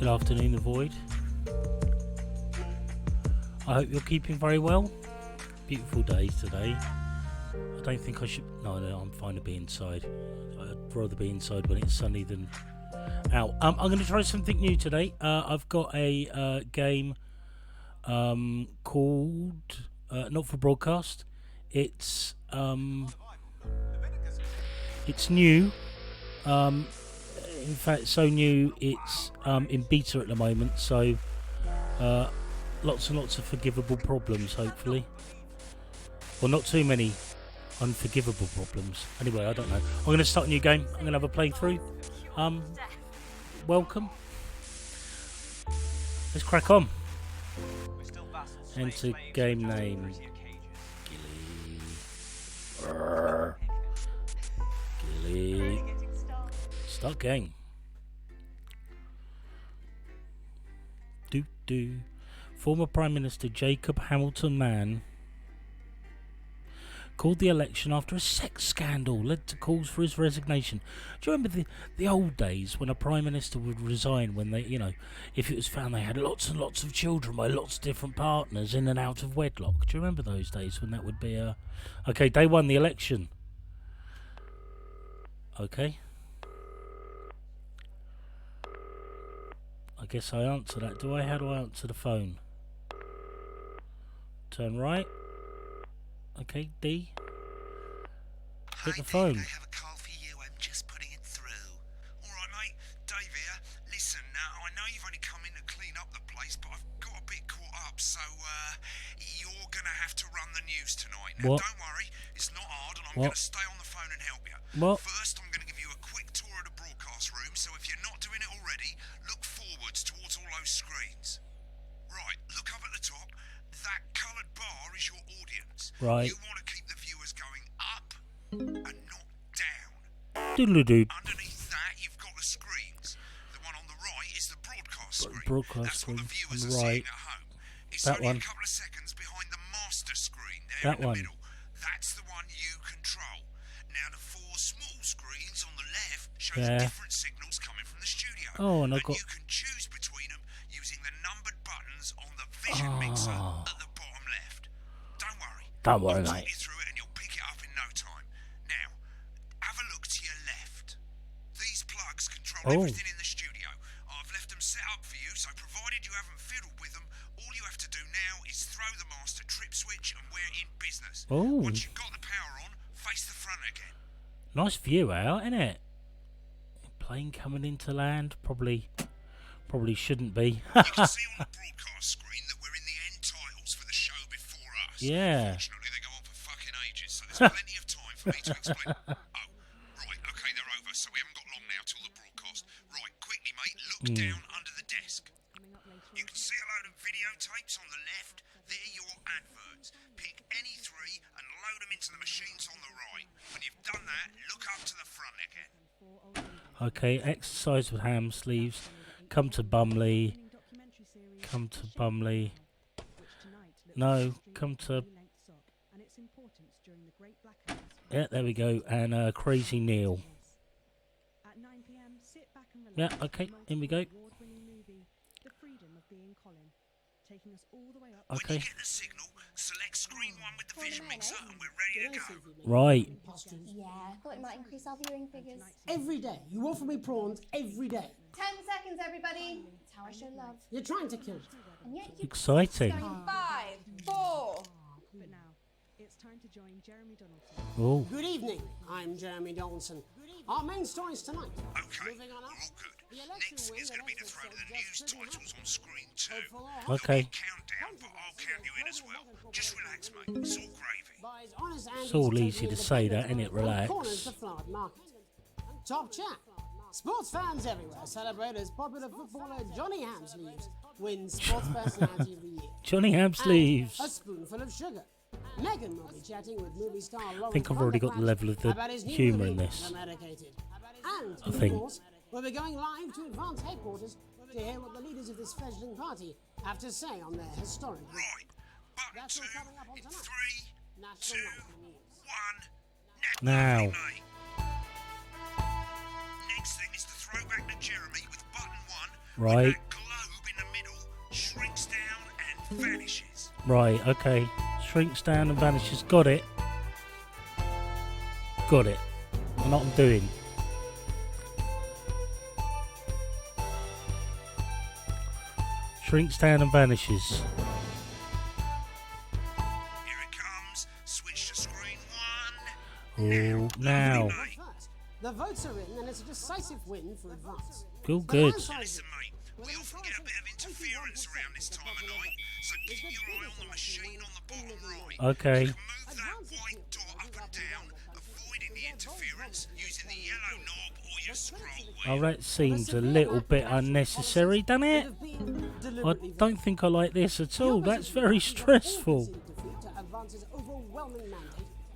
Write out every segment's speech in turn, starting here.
Good afternoon, The Void. I hope you're keeping very well. Beautiful day today. I don't think I should... No, I'm fine to be inside. I'd rather be inside when it's sunny than out. I'm going to try something new today. I've got a game called Not For Broadcast. It's new. In fact, so new it's in beta at the moment. So lots and lots of forgivable problems, hopefully. Well, not too many unforgivable problems. Anyway, I don't know. I'm going to start a new game. I'm going to have a playthrough. Welcome. Let's crack on. Enter game name. Gilly. Start game. Former Prime Minister Jacob Hamilton Mann called the election after a sex scandal led to calls for his resignation. Do you remember the old days when a Prime Minister would resign when they, if it was found they had lots and lots of children by lots of different partners in and out of wedlock? Do you remember those days when that would be Okay, day one, the election. Okay. I guess I answer that. How do I answer the phone? Turn right. Okay, D. Hit the phone. I have a call for you. I'm just putting it through. All right, mate. Dave here. Listen, I know you've only come in to clean up the place, but I've got a bit caught up, so you're going to have to run the news tonight. Now, don't worry. It's not hard, and I'm going to stay on the phone and help you. What? First, I'm going to give you a quick tour of the broadcast room, so if you're not doing it already, look forwards towards all those screens. Right, look up at the top. That coloured bar is your audience. Right. You want to keep the viewers going up and not down. Doodle-doo. Underneath that, you've got the screens. The one on the right is the broadcast screen. Broadcast That's what the screen viewers on are the right. seeing at home. It's That only one. a couple of seconds behind the master screen there That in the one. middle. That's the one you control. Now, the four small screens on the left show the different signals coming from the studio. Oh, and I've got... You can choose between them using the numbered buttons on the vision mixer at the bottom left. Don't worry. Don't worry, I'll mate. talk you through it and you'll pick it up in no time. Now, have a look to your left. These plugs control everything in the studio. I've left them set up for you, so provided you haven't fiddled with them, all you have to do now is throw the master trip switch and we're in business. Once you've got the power on, face the front again. Nice view out, isn't it? Plane coming into land. Probably shouldn't be. You can see on the broadcast screen that we're in the end titles for the show before us. Yeah. Unfortunately, they go on for fucking ages, so there's plenty of time for me to explain. Oh, right, okay, they're over, so we haven't got long now till the broadcast. Right, quickly, mate, look down under the desk. You can see a load of videotapes on the left. They're your adverts. Pick any three and load them into the machines on the right. When you've done that, look up to the front again. Okay, exercise with ham sleeves. Come to Bumley. No, come to... Yeah, there we go. And Crazy Neil. Yeah, okay, in we go. Okay. When you get the signal, select screen 1 with the vision mixer and we're ready to go. Right. Yeah, I thought it might increase our viewing figures. Every day. You offer me prawns every day. 10 seconds, everybody. That's how I show love. You're trying to kill it. And yet you Exciting. going 5, 4. But now, it's time to join Jeremy Donaldson. Oh. Good evening. I'm Jeremy Donaldson. Our main stories tonight. Okay, Moving on we're up. all good. The election Next win is going to be the that throw to the also news suggests titles on screen 2. Okay. Countdown, but I'll count you in as well. Just relax, mate. It's all gravy. buys honest and It's all totally easy to say that, independent innit? Relax. and corners the flood market. Top chat. Sports fans everywhere celebrate as popular footballer Johnny Hamsleeves wins Sports Personality of the Year. Johnny Hamsleeves. A spoonful of sugar. Megan will be chatting with movie star Lauren I think I've already got the level of the about his new humour movie, in this. The Medicated. And, I of think. course, we'll be going live to Advance Headquarters to hear what the leaders of this fledgling party have to say on their historic week. Right. Button That's 2 all coming up on in tonight. 3, National 2, National News. 1. Now. Lovely, mate. Next thing is to throw back to Jeremy with button 1. Right. With that vanishes. Right, okay. Shrinks down and vanishes. Got it. Got it. I know what I'm doing. Shrinks down and vanishes. Here it comes. Switch to screen 1. Oh, now. First, the votes are in, and it's a decisive win for Advance. Good, The good. landslide Listen, mate, we often get a bit of interference around this time of night, so keep your eye on the machine on the bottom right. Okay. You can move that white dot up and down, avoiding the interference using the yellow knob or your scroll wheel. Oh, that seems a little bit unnecessary, doesn't it? I don't think I like this at all. That's very stressful.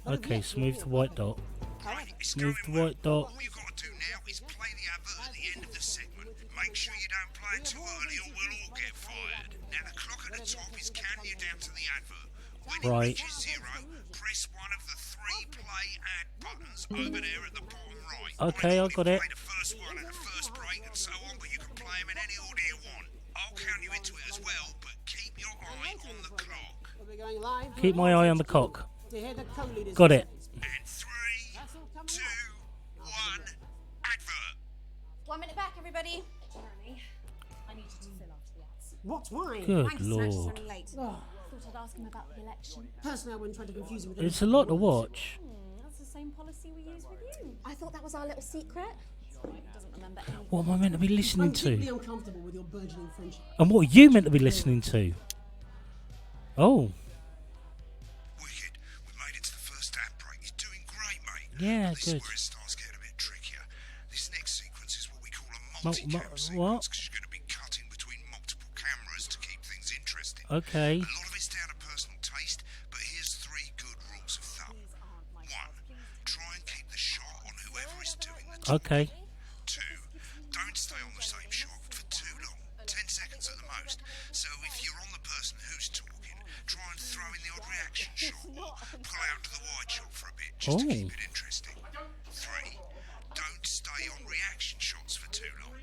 Okay, smooth the white dot. Right, it's Smooth going the well. white dot. All you've got to do now is play the advert at the end of the segment. Make sure you don't play it too early or we'll all get fired. Now the clock at the top is counting you down to the advert. When Right. it reaches 0, press one of the 3 play ad buttons over there at the bottom right. Okay, I got it. Play the first one at the first break and so on, but you can play them in any order you want. I'll count you into it as well, but keep your eye on the clock. Keep my eye on the cock. Got Got it. And 3, 2, 1, advert. 1 minute back, everybody. Jeremy, I need you to fill after the ads. What? Why? Good Thanks, Snatch, it's lord. running late. Oh, Thought I'd ask him about the election. personally, I wouldn't try to confuse him with It's a lot to watch. That's the same policy we use with you. I thought that was our little secret. He doesn't remember anything. What am I meant to be listening I'm deeply to? uncomfortable with your burgeoning friendship. And what are you meant to be listening to? Oh, Wicked, we made it to the first ad break. You're doing great, mate. yeah, This good. is where it starts getting a bit trickier. This next sequence is what we call a Mo- multi-cam mo- sequence what? because you're going to be cutting between multiple cameras to keep things interesting. Okay. A lot of it's down to personal taste, but here's 3 good rules of thumb. 1, try and keep the shot on whoever is doing the talking. Okay. 2, don't stay on the same shot for too long, 10 seconds at the most. So if you're on the person who's talking, try and throw in the odd reaction shot or pull out to the wide shot for a bit just to Oh. keep it interesting. 3, don't stay on reaction shots for too long.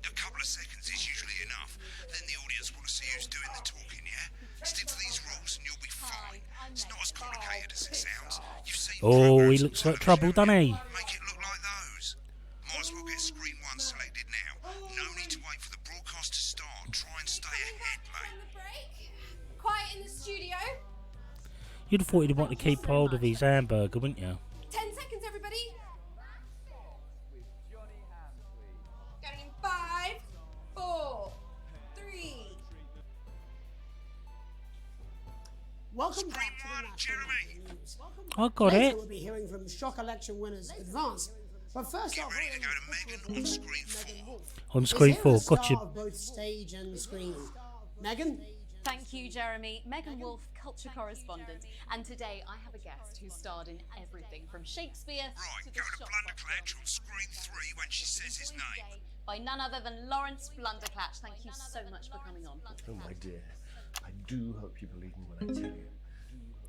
A couple of seconds is usually enough. Then the audience want to see who's doing the talking, yeah? Stick to these rules and you'll be fine. It's not as complicated as it sounds. You've seen Oh, he programs looks on like trouble, television, doesn't he? Make it look like those. Might as well get screen 1 selected now. No need to wait for the broadcast to start. Try and stay ahead, mate. On the break. Quiet in the studio. You'd have thought he'd want to keep hold of his hamburger, wouldn't you? 10 seconds, everybody. Going in 5, 4, 3. Welcome back to Screen the 1, National Jeremy. News. I got Later, it. we'll be hearing from shock election winners Advance. But first Get off, ready to go to Megan on screen 4. On screen is here 4. the star Gotcha. of both stage and screen. Megan? Thank you, Jeremy. Megan Wolf, culture correspondent. And today I have a guest who starred in everything from Shakespeare Right, to go the to shop Blunderclatch on screen 3 when she says his name. by none other than Lawrence Blunderclatch. Thank you so much for coming on. Oh, my dear. I do hope you believe me when I tell you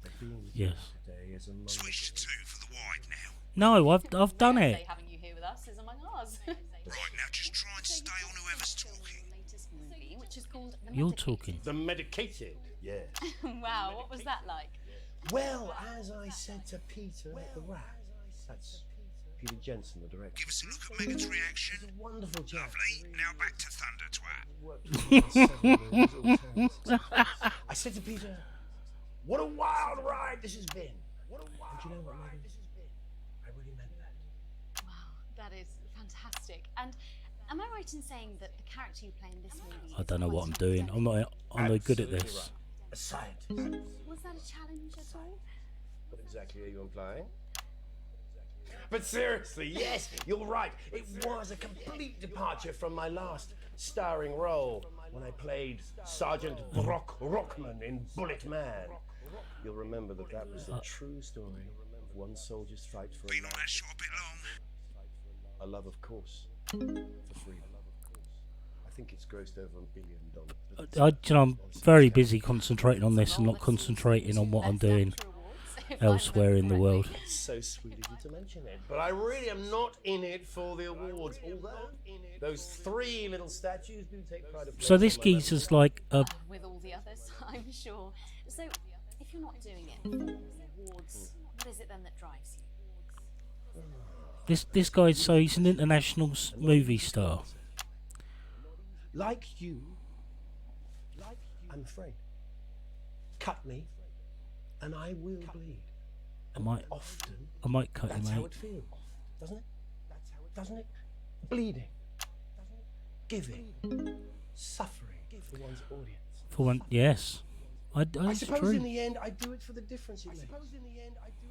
that being with Yes. you today is a moment. Switch to 2 for the wide now. No, I've done Say it. having you here with us is among ours. Right, now just try and stay on whoever's talking. Latest movie, which is called The You're Medicated. talking. The medicated, yeah. Wow, what was that like? Well, as I said to Peter at the Rat, that's Peter Jensen, the director. Give us a look at Megan's reaction. Wonderful job. Lovely. Now back to Thunder Twat. Worked with me on several movies, all turns. I said to Peter, what a wild ride this has been. What a wild you know what, Megan? I really meant that. Wow, that is fantastic. And am I right in saying that the character you play in this movie? I don't know what I'm doing. I'm not good at Absolutely this. right. A scientist. Was that a challenge at all? What exactly are you implying? But seriously, yes, you're right. It was a complete departure from my last starring role when I played Sergeant Brock Rockman in Bullet Man. You'll remember that that was the true story of one soldier's fight for Been on that shot a bit long. a love, of course, for freedom. I think it's grossed over $1 billion. I'm very busy concentrating on this and not concentrating on what I'm doing. If I elsewhere in remember the world. correctly. It's so sweet of you to mention it. But I really am not in it for the awards, although those 3 little statues do take pride of place. So this on my geezer's like a With all the others, I'm sure. So, if you're not doing it for the awards, what is it then that drives you? this guy's so he's an international movie star. Like you, I'm afraid. Cut me, and I will bleed. I might cut him That's how out. it feels, doesn't it? Doesn't it? Bleeding, giving, suffering for one's audience. For one, yes. I It's suppose true. in the end, I do it for the difference it makes.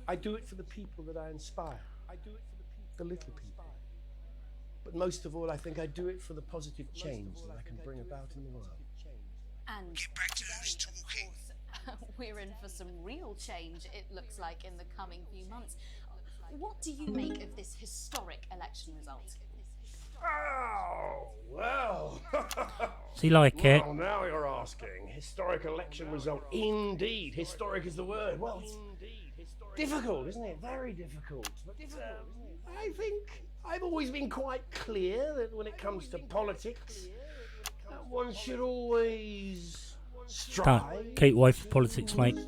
I do it for the people that I inspire. I do it for the little people. But most of all, I think I do it for the positive change that I can bring about in the world. And Get back to who's talking. we're in for some real change, it looks like, in the coming few months. What do you make of this historic election result? Oh, well. Does he like it? Well, now you're asking. Historic election result. Indeed. Historic is the word. Well, it's difficult, isn't it? Very difficult. But I think I've always been quite clear that when it comes to politics, one should always strive. Don't keep away from politics, mate.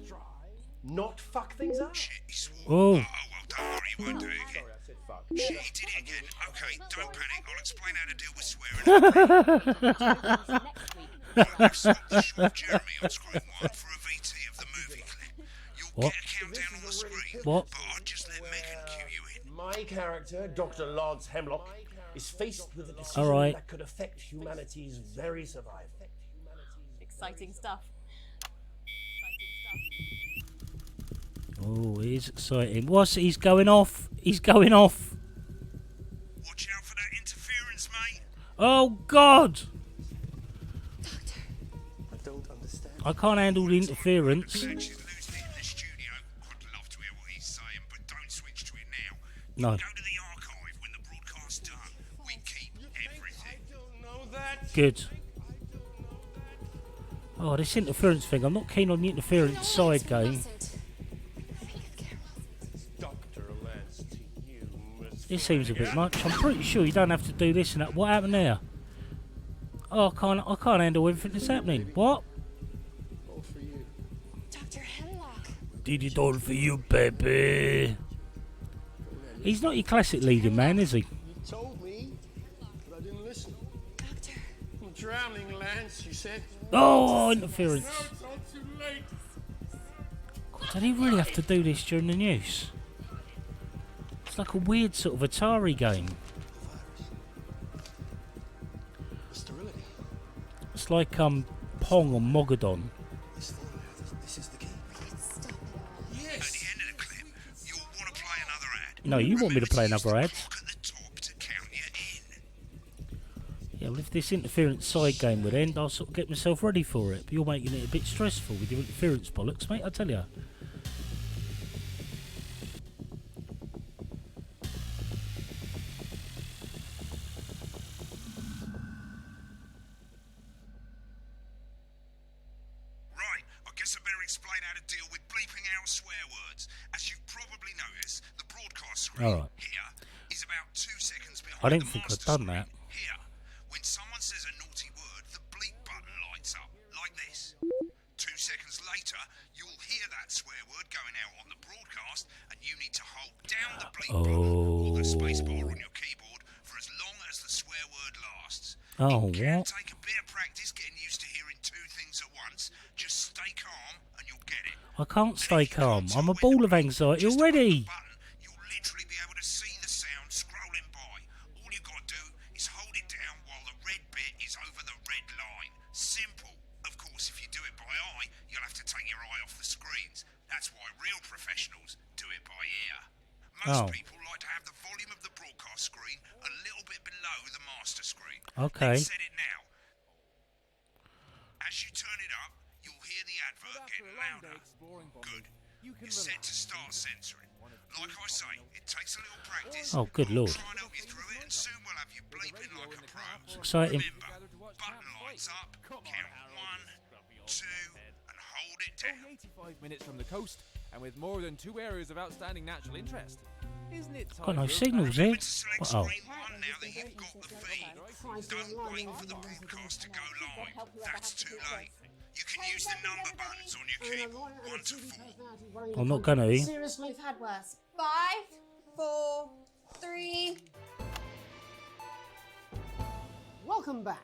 Not fuck things up. Shit, he swore. Oh, Well, don't worry, he won't do it again. Sorry, I said fuck. Shit, he did it again. Okay, don't panic. I'll explain how to deal with swearing. Next week, Right, we've swapped the short Jeremy on screen 1 for a VT of the movie clip. You'll What? get a countdown on the screen, What? but I'll just let Megan cue you in. My character, Dr. Lods Hemlock, is faced with a decision All right. that could affect humanity's very survival. exciting stuff. oh, it is exciting. What's he's going off? He's going off. Watch out for that interference, mate. Oh God! I don't understand. I can't handle the interference. Actually losing it in the studio. I'd love to hear what he's saying, but don't switch to it now. No. Go to the archive when the broadcast's done. We keep everything. don't know that. Good. Oh, this interference thing. I'm not keen on the interference side game. Dr. Lance to you, Miss This seems a bit much. I'm pretty sure you don't have to do this and that. What happened there? Oh, I can't handle everything that's happening. What? All for you. Dr. Hemlock. Did it all for you, baby. He's not your classic leading man, is he? You told me, but I didn't listen. Doctor. I'm drowning, Lance, you said. Oh, interference. It's all too late. God, did he really have to do this during the news? It's like a weird sort of Atari game. Sterility. It's like Pong on Mogadon. This is the key. Stop it. At the end of the clip, you'll want to play another ad. No, you want me to play another ad? Clock at the top to count you in. Yeah, well, if this interference side game would end, I'll sort of get myself ready for it. But you're making it a bit stressful with your interference bollocks, mate, I tell you. Right, I guess I better explain how to deal with bleeping out swear words. As you've probably noticed, the broadcast screen Alright. here is about 2 seconds behind I don't the think I've master done screen. that. Here, when someone says a naughty word, the bleep button lights up, like this. 2 seconds later, you'll hear that swear word going out on the broadcast, and you need to hold down the bleep button or the space bar on your keyboard for as long as the swear word lasts. Oh, It can what? take a bit of practice getting used to hearing 2 things at once. Just stay calm and you'll get it. I can't stay If you calm. can't I'm a tell when ball to of bleep, anxiety just hold already. the button. You'll literally be able to see the sound scrolling by. All you got to do is hold it down while the red bit is over the red line. Simple. Of course, if you do it by eye, you'll have to take your eye off the screens. That's why real professionals do it by ear. Most Oh. people like to have the volume of the broadcast screen a little bit below the master screen. Okay. Let's set it now. As you turn it up, you'll hear the advert getting louder. Good. You're set to start censoring. Like I say, it takes a little practice. Oh, good I'll lord. try and help you through it, and soon we'll have you bleeping like a pro. Exciting. Remember, button lights up, count 1, 2, and hold it down. Only 85 minutes from the coast, and with more than 2 areas of outstanding natural interest. Isn't it time Got no for a signals plan? here. To select Oh, screen 1 now that you've got the feed. Don't wait for the broadcast to go live. That's too late. You can use the number buttons on your keyboard, 1 to 4. I'm not gonna. Seriously? We've had worse. 5, 4, 3. Welcome back.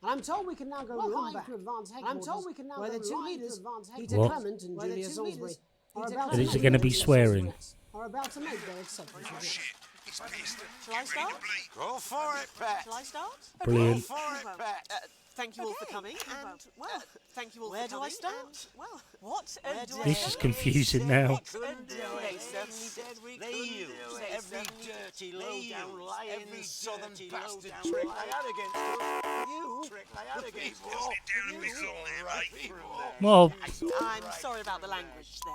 And I'm told we can now go live to advance headquarters. I'm told we can now where the two leaders, Peter What? Clement and Julia Salisbury, are about And to is it make gonna their be swearing? address, are about to make their acceptance address. Shit, he's pissed. Shall I Get ready start? to bleed. Go for it, Pat. Shall I start? Brilliant. Go for it, Pat. Thank you all for coming, and well, thank you all where for do I coming. start? And, well, what a Where do I day. This is confusing now. They certainly did. They use They every certainly dirty, did. low-down, lying, every southern dirty, bastard low-down trick lying- they had against us. You? Trick they had The against people. us. Hold it down a bit You long there, right mate. through there. Well, I'm sorry about the language there.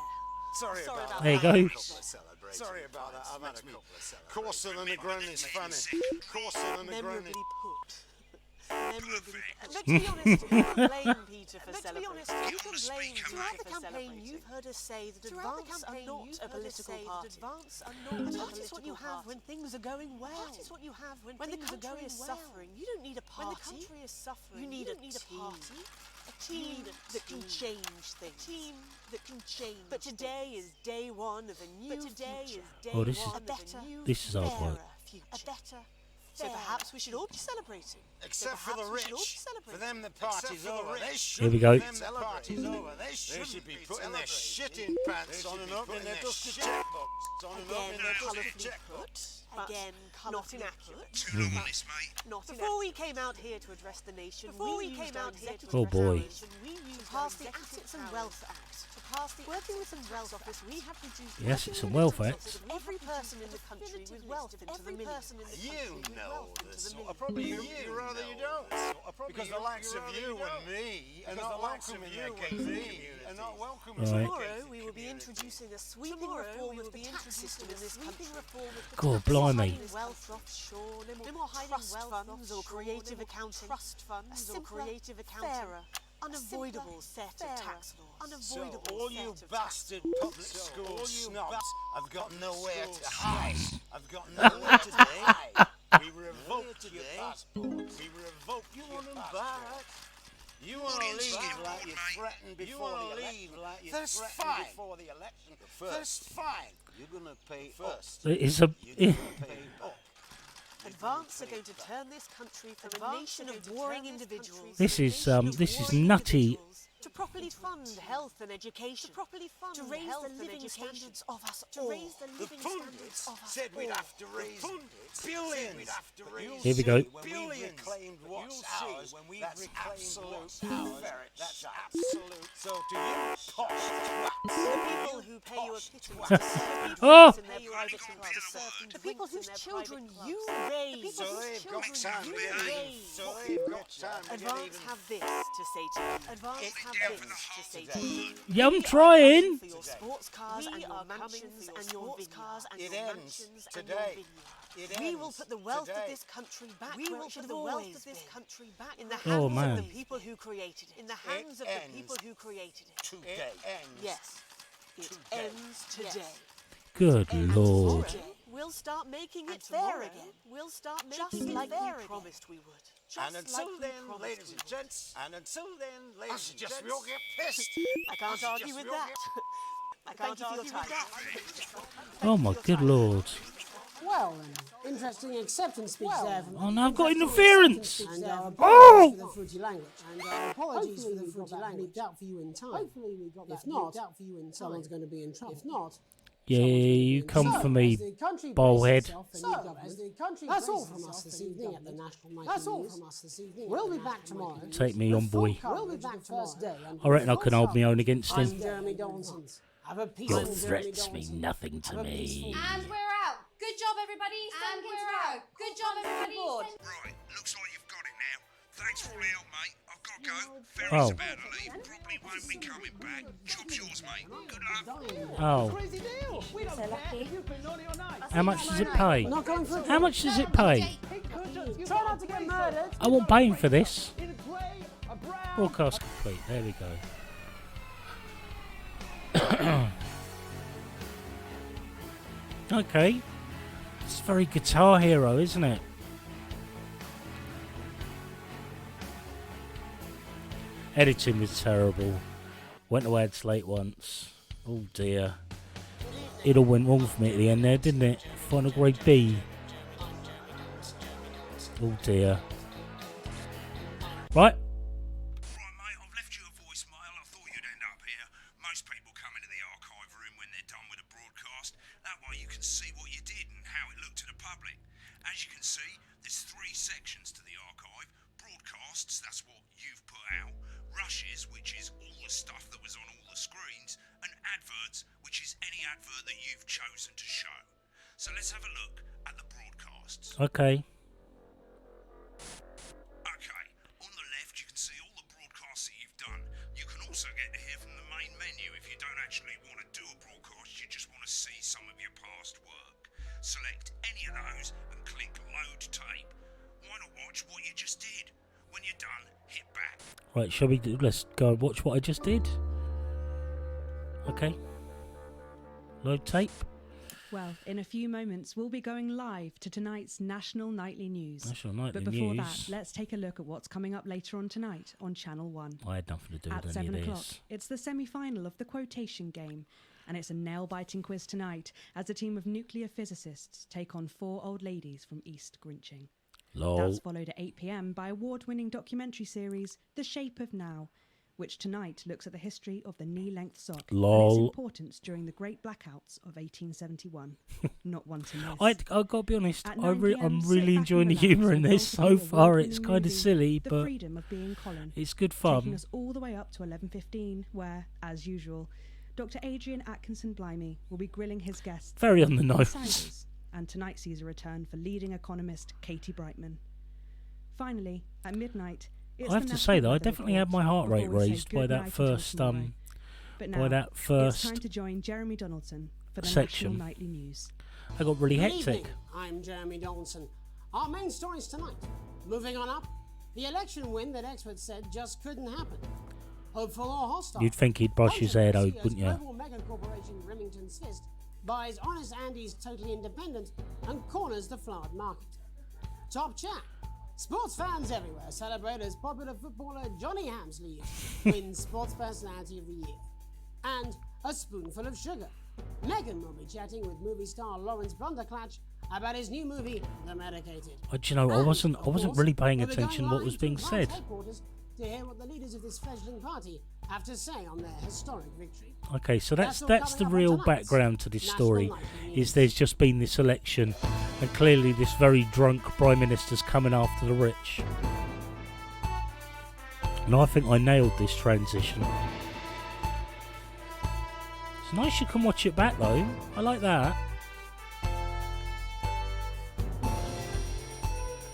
Sorry Sorry about about that. there you that. go. Sorry about that. I've had a couple of celebrations. Coarser than a grown is funny. Coarser than a grown Memorably is... put. Memorably put. But to be honest, you can blame Peter for celebrating. you can blame Peter Throughout for the campaign, you've heard us say that advance are not a political party. Advance are not a political party. That is what you have when things are going well. That is what you have when the country is suffering. You don't need a party. When the country is suffering, you need a party. A team that can change things. A team that can change. But today is day one of a new future. Oh, this is- a better, this is hard work. fairer future. A better. So perhaps we should all be celebrating. Except for the perhaps we should all rich. be celebrating. For them, the party's over. They Here we go. For them, the party's over. They should be putting their shitting pants on and opening their dusty checkbooks. On and Again, opening their dusty colourfully checkbooks. put. Again, not inaccurate. Too long on this, mate. Not before we came out here to address the nation, we came out here to Oh, address boy. the nation. We used pass the Assets and Wealth Act. To pass the Working with the Wealth Office, we have reduced The Assets and Wealth Act. every person in the country with wealth into the millions. You know this sort of probably you rather you don't. Because the likes of you and me are not welcome in their gated community. Are not welcome in their Right. Tomorrow gated we will be community. introducing a sweeping reform of the tax system in this country. God, blimey. Hiding wealth offshore, no more hiding trust funds or creative accounting. Trust funds or creative accounting. Fairer, unavoidable set of tax laws. So all you bastard public school snobs have got nowhere to hide. I've got nowhere to hide. We revoke your passport. We revoke you want them back. You want to leave like you threatened before the election. That's fine. Before the election. That's fine. You're gonna pay first. It's a. Pay up. Advance are going to turn this country from a nation of warring individuals. This is nutty. To properly fund health and education. To properly fund to raise the living standards of us all. To raise the The living standards pundits of us said we'd all. have to raise billions. We'd have to raise Here we go. billions. Reclaimed what's ours. When we've that's absolute. That's absolute. So to you, posh twats. The people who pay you a pittance to serve Oh! in their private clubs. To serve in The people drinks in whose their children private you clubs. raised. So they've got time. you to raised. So they've got time. to get Advance even have this to say to you. Advance have down this for the to whole say to you. Yeah, I'm trying. For your sports cars and your mansions and your cars and It your ends mansions and today. your vineyards. It We will ends put the wealth today. of this country back. We where will it should put the have wealth always of this been. country back in the hands Oh, of man. the people who created it. In the hands of the ends people who created it. Today. Ends. Yes, it ends today. Good And lord. tomorrow, we'll start making it fair again. We'll start making it like we promised we would. And Just until like we then, promised ladies we and would. gents, and until then, ladies and suggest gents, we all get pissed. I can't argue with that. I can't argue with that. Oh my good lord. Well, an interesting acceptance speech there from Oh no, I've got interference. and apologies Oh! for the fruity language. And apologies for the fruity language. Out for you in time. Hopefully we got if not, out for you in time. Someone's going to be in trouble. If not, Yeah, you come for me, ballhead. That's all from us this evening at the National Nightly That's all from us this evening. We'll be back tomorrow. Take me on, boy. We'll be back first day. I reckon I can hold my own against I'm him. Jeremy Donaldson. Have a peace. Your I'm Jeremy threats mean Donaldson. nothing to Have a peaceful me. And we're out. Good job, everybody. And we're out. Good job, everybody. Right, looks like you've got it now. Thanks for all the help, mate. I've got to go. Ferry's Oh. about to leave. Probably won't be coming back. Job's yours, mate. Good luck. Oh. So lucky. How much does it pay? Not going for a How much does it pay? Try not to get murdered. I won't pay him for this. Broadcast complete. There we go. Okay. It's very Guitar Hero, isn't it? Editing was terrible. Went to ads late once. Oh dear. It all went wrong for me at the end there, didn't it? Final grade B. Oh dear. Right. Right, mate, I've left you a voicemail. I thought you'd end up here. Most people come into the archive room when they're done with a broadcast. That way you can see what you did and how it looked to the public. As you can see, there's 3 sections to the archive. Broadcasts, that's what you've put out. Rushes, which is all the stuff that was on all the screens. And adverts, which is any advert that you've chosen to show. So let's have a look at the broadcasts. Okay. Okay, on the left you can see all the broadcasts that you've done. You can also get to hear from the main menu if you don't actually want to do a broadcast, you just want to see some of your past work. Select any of those and click load tape. Why not watch what you just did? When you're done, hit back. Right, shall we let's go and watch what I just did. Okay. Load tape. Well, in a few moments, we'll be going live to tonight's National Nightly News. National Nightly But before News. that, let's take a look at what's coming up later on tonight on Channel 1. I had nothing to do At with 7 any of o'clock, this. it's the semi-final of the quotation game, and it's a nail-biting quiz tonight as a team of nuclear physicists take on 4 old ladies from East Grinching. Lol. That's followed at 8 p.m. by award-winning documentary series The Shape of Now, which tonight looks at the history of the knee-length sock and its Lol. importance during the Great Blackouts of 1871. Not one to miss. I've got to be honest, At I'm 9 p.m., really sit back enjoying the and relax humour in and this welcome so the far. award-winning It's kind of movie, silly, The but Freedom of Being Colin, it's good taking fun. us all the way up to 11:15, where, as usual, Dr. Adrian Atkinson Blimey will be grilling his guests. Very on the nose. Insiders, and tonight sees a return for leading economist Katie Brightman. Finally, at midnight, it's I have the to say National though, I Weather definitely had Report my heart rate before we say raised by goodnight that until first tomorrow. But now, by that it's first time to join Jeremy Donaldson for the section. National Nightly News. I got really Good hectic. evening. I'm Jeremy Donaldson. Our main stories tonight. Moving on up, the election win that experts said just couldn't happen. Hopeful or hostile. You'd think he'd brush his head out, Controversy as wouldn't you? global mega corporation Remington's Fist buys Honest Andy's Totally Independent and corners the flowered market. Top chat. Sports fans everywhere celebrate as popular footballer Johnny Hamsley wins Sports Personality of the Year. And a spoonful of sugar. Megan will be chatting with movie star Lawrence Blunderclatch about his new movie, The Medicated. Do you know, I And, wasn't of course, really paying we'll be going attention what live was to being Advance said. headquarters to hear what the leaders of this fledgling party have to say on their historic victory. Okay, so that's all the coming up on real tonight's background to this National story. Nightly Is News. there's just been this election, and clearly this very drunk prime minister's coming after the rich. And I think I nailed this transition. It's nice you can watch it back though. I like that.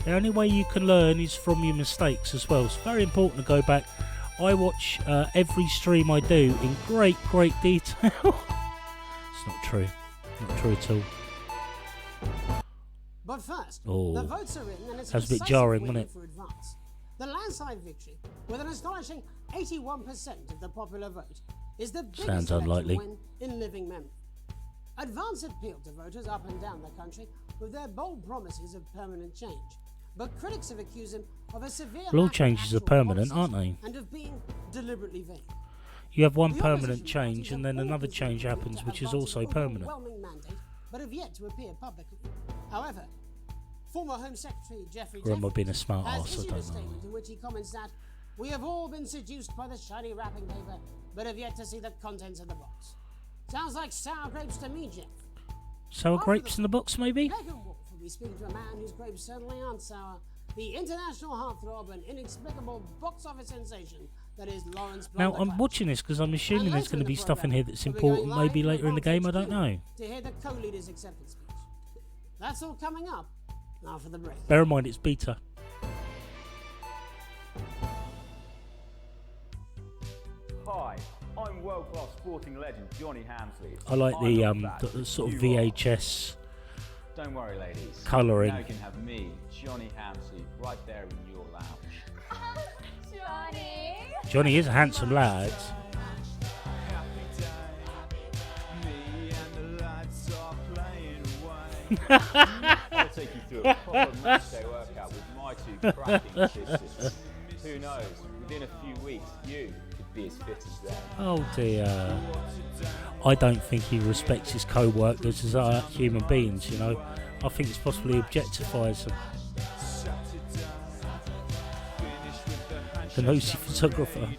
The only way you can learn is from your mistakes as well. It's very important to go back. I watch every stream I do in great detail. It's not true. Not true at all. But first, Oh. the votes are in and it's That's a bit decisive jarring, win wasn't it? for Advance. The landslide victory, with an astonishing 81% of the popular vote, is the biggest Sounds election unlikely. win in living memory. Advance appealed to voters up and down the country with their bold promises of permanent change. But critics have accused him of a severe Well, all lack of changes are actual permanent, policies aren't they? and of being deliberately vague. You have one The permanent opposition change parties and have then all another considered change to happens, which is Advance's also permanent. overwhelming mandate, but have yet to appear publicly. However, former Home Secretary Geoffrey Or am I Jeffries being a smart has arse? I issued a don't know. statement in which he comments that we have all been seduced by the shiny wrapping paper, but have yet to see the contents of the box. Sounds like sour grapes to me, Jeff. Sour After grapes in the box, maybe? Megan Wolf will be speaking to a man whose grapes certainly aren't sour. The international heartthrob and inexplicable box office sensation that is Lawrence Now, I'm Blunderclatch. watching this because I'm assuming And there's later going to in be the stuff in programme, here that's we'll be going important, maybe live later in the game, I don't Advantage know. to hear the co-leader's acceptance speech. That's all coming up after the break. Bear in mind it's beta. Hi, I'm world-class sporting legend Johnny Hamsley. I like I'm the not bad, the sort of you are. VHS. Don't worry, ladies. Colouring. Now you can have me, Johnny Hamsley, right there in your lounge. Johnny! Johnny is a handsome lad. Me and the lights are playing I'll take you through a proper match day workout with my two cracking sisters. Who knows, within a few weeks, you could be as fit as them. Oh dear. I don't think he respects his co-workers as human beings, you know. I think it's possibly objectifies them. The nosy photographer.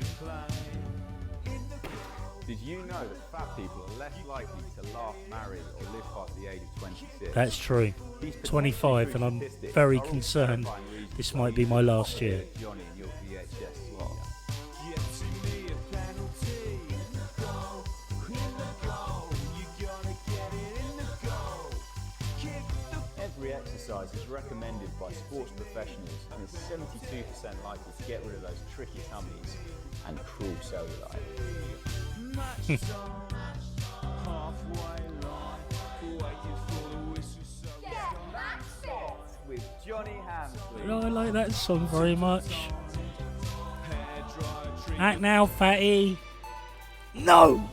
Did you know that fat people are less likely to last married or live past the age of 26? That's true. 25, and I'm very concerned this might be my last year. Johnny in your VHS slot. Every exercise is recommended by sports professionals and is 72% likely to get rid of those tricky tummies and cruel cellulite. With Johnny Hamsley. I like that song very much. Act now, fatty. No!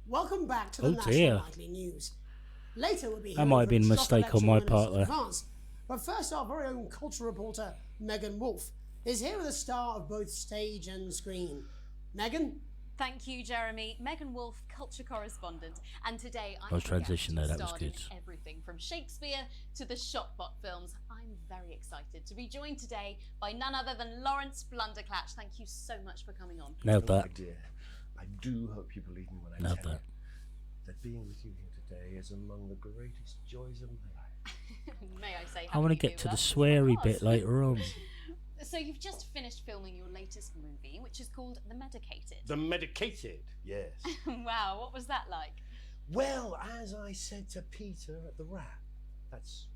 Welcome back to the Oh, National dear. Nightly News. Later we'll be That hearing might have from been a top mistake on election my winners part in there. France. But first, our very own culture reporter, Megan Wolfe, is here with a star of both stage and screen. Megan? Thank you, Jeremy. Megan Wolfe, culture correspondent, and today I'm Nice transition there, that was starred in good. everything from Shakespeare to the Shotbot films. I'm very excited to be joined today by none other than Lawrence Blunderclatch. Thank you so much for coming on. Nailed Oh, my that. dear, I do hope you believe me when I Nailed tell that. you that being with you here today is among the greatest joys of my life. May I say I want to get to the sweary bit later on. So you've just finished filming your latest movie, which is called The Medicated. The Medicated, yes. Wow, what was that like? Well, as I said to Peter at the Wrap, that's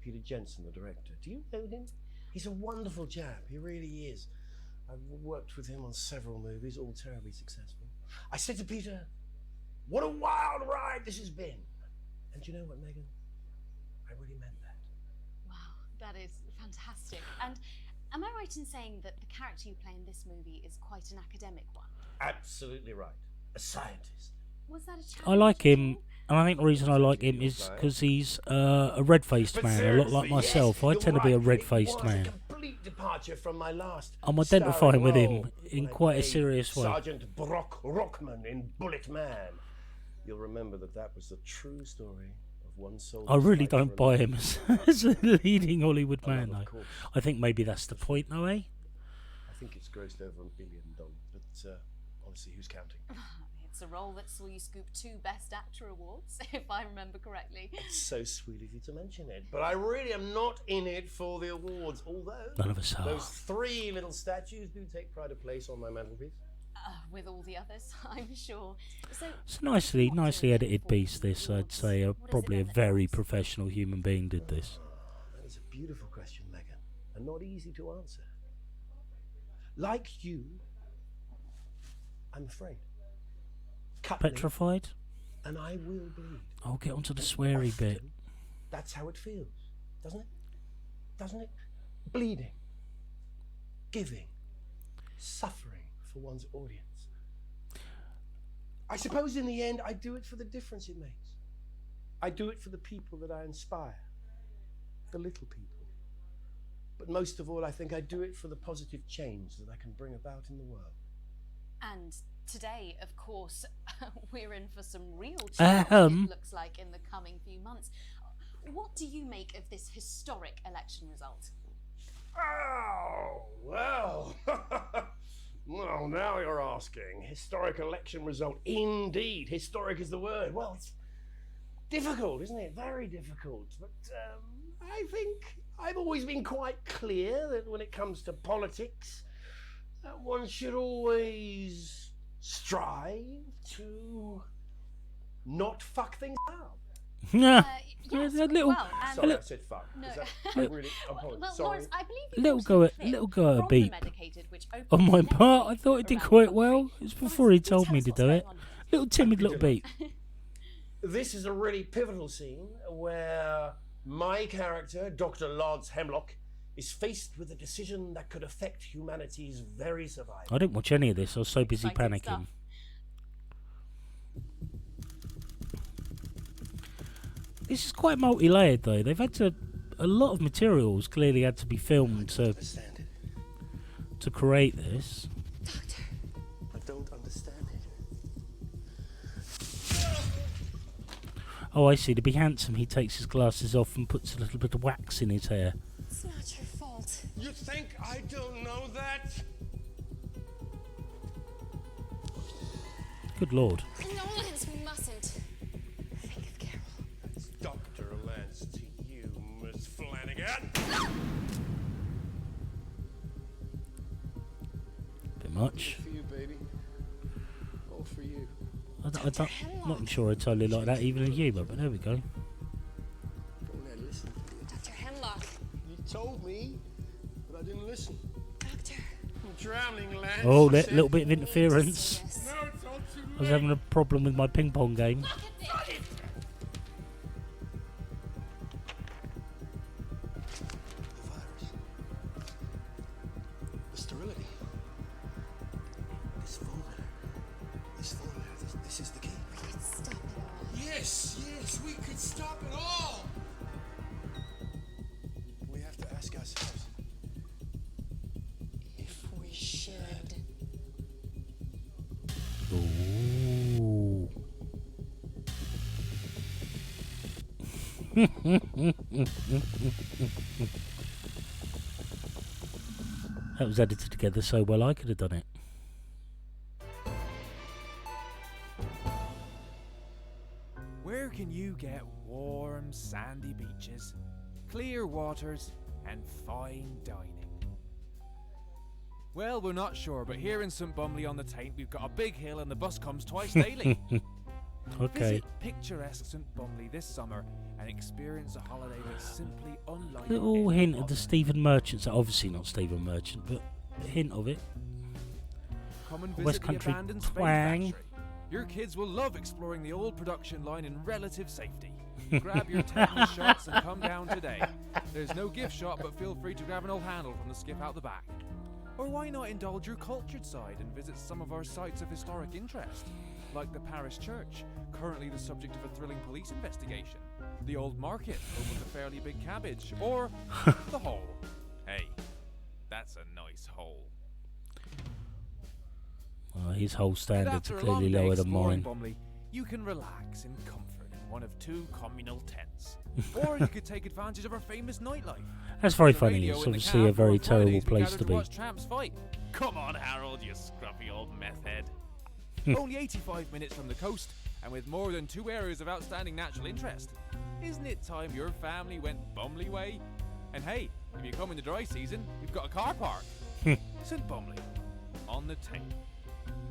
Peter Jensen, the director. Do you know him? He's a wonderful chap, he really is. I've worked with him on several movies, all terribly successful. I said to Peter, what a wild ride this has been. And you know what, Megan? I really meant that. Wow, that is fantastic. And am I right in saying that the character you play in this movie is quite an academic one? Absolutely right. A scientist. Was that a challenge? I like him, and I think the reason I like him is because he's a red-faced man, a lot like myself. I tend to be a red-faced man. Complete departure from my last I'm identifying with him role in when I quite a played serious way. Sergeant Brock Rockman in Bullet Man. You'll remember that was the true story of one soldier. I really don't buy him as a leading Hollywood man, of though. course. I think maybe that's the point, though, eh? I think it's grossed over $1 billion, but honestly, who's counting? It's a role that saw you scoop 2 Best Actor awards, if I remember correctly. It's so sweet of you to mention it, but I really am not in it for the awards, although None of us are. those 3 little statues do take pride of place on my mantelpiece. With all the others, I'm sure. So, It's a nicely edited piece, this, I'd say. Probably a very professional human being did this. That is a beautiful question, Megan, and not easy to answer. Like you, I'm afraid. Cut me, Petrified? and I will bleed. I'll get onto the sweary bit. That's how it feels, doesn't it? Doesn't it? Bleeding, giving, suffering for one's audience. I suppose in the end, I do it for the difference it makes. I do it for the people that I inspire, the little people. But most of all, I think I do it for the positive change that I can bring about in the world. and today, of course, we're in for some real change, it looks like, in the coming few months. What do you make of this historic election result? Oh, well. Well, now you're asking. Historic election result. Indeed. Historic is the word. Well, it's difficult, isn't it? Very difficult. But I think I've always been quite clear that when it comes to politics, one should always strive to not fuck things up. Yeah. Yes, a little, well, and- Sorry, I said fuck. No. Is that, I really apologize. Well, Sorry. Lawrence, I believe you little brought go in at clip little go at a from beep. The Medicated, which On opened my the part, I next thought it did around quite the well. country. It was before he told Tell me us to what's do going it. on here. Little timid little beep. This is a really pivotal scene where my character, Dr. Lance Hemlock, is faced with a decision that could affect humanity's very survival. I didn't watch any of this. I was so busy Exciting panicking. stuff. This is quite multi-layered, though. They've had to... A lot of materials clearly had to be filmed to create this. Doctor. I don't understand it. Oh, I see. To be handsome, he takes his glasses off and puts a little bit of wax in his hair. It's not your fault. You think I don't know that? Good lord. No, Lance, we mustn't. Think of Carol. Dr. Lance to you, Miss Flanagan. Bit much. For you, baby. All for you. I'm not sure I totally like that, even in humour, but there we go. Go there, listen. Dr. Hemlock. You told me, but I didn't listen. Doctor. I'm drowning, Lance. Oh, I a said. little bit of interference. No, it's all too late. I was having a problem with my ping pong game. The virus. The sterility. This formula. This is the key. We could stop it all. Yes, we could stop it all. We have to ask ourselves if we should. Ooh. That was edited together so well I could have done it. Where can you get warm, sandy beaches, clear waters, and fine dining? Well, we're not sure, but here in St Bumley on the Taint, we've got a big hill and the bus comes twice daily. Okay. Visit picturesque St Bumley this summer and experience a holiday that's simply unlike Little any hint of other. the Stephen Merchant. So obviously not Stephen Merchant, but a hint of it. Come and West visit Country the abandoned Spain twang. factory. Your kids will love exploring the old production line in relative safety. Grab your tetanus shots and come down today. There's no gift shop, but feel free to grab an old handle from the skip out the back. Or why not indulge your cultured side and visit some of our sites of historic interest, like the parish church, currently the subject of a thrilling police investigation, the old market, home of the fairly big cabbage, or the hole. Hey, that's a nice hole. His whole And standards after are a long clearly day lower than exploring mine. Bumley, you can relax in comfort in one of 2 communal tents. Or you could take advantage of our famous nightlife. That's very The funny. radio It's in the obviously cab, a very or on terrible Fridays we place gather to be. watch tramps fight. Come on, Harold, you scruffy old meth head. Only 85 minutes from the coast, and with more than 2 areas of outstanding natural interest. Isn't it time your family went Bumley way? And hey, if you come in the dry season, you've got a car park. St Bumley, on the Taint,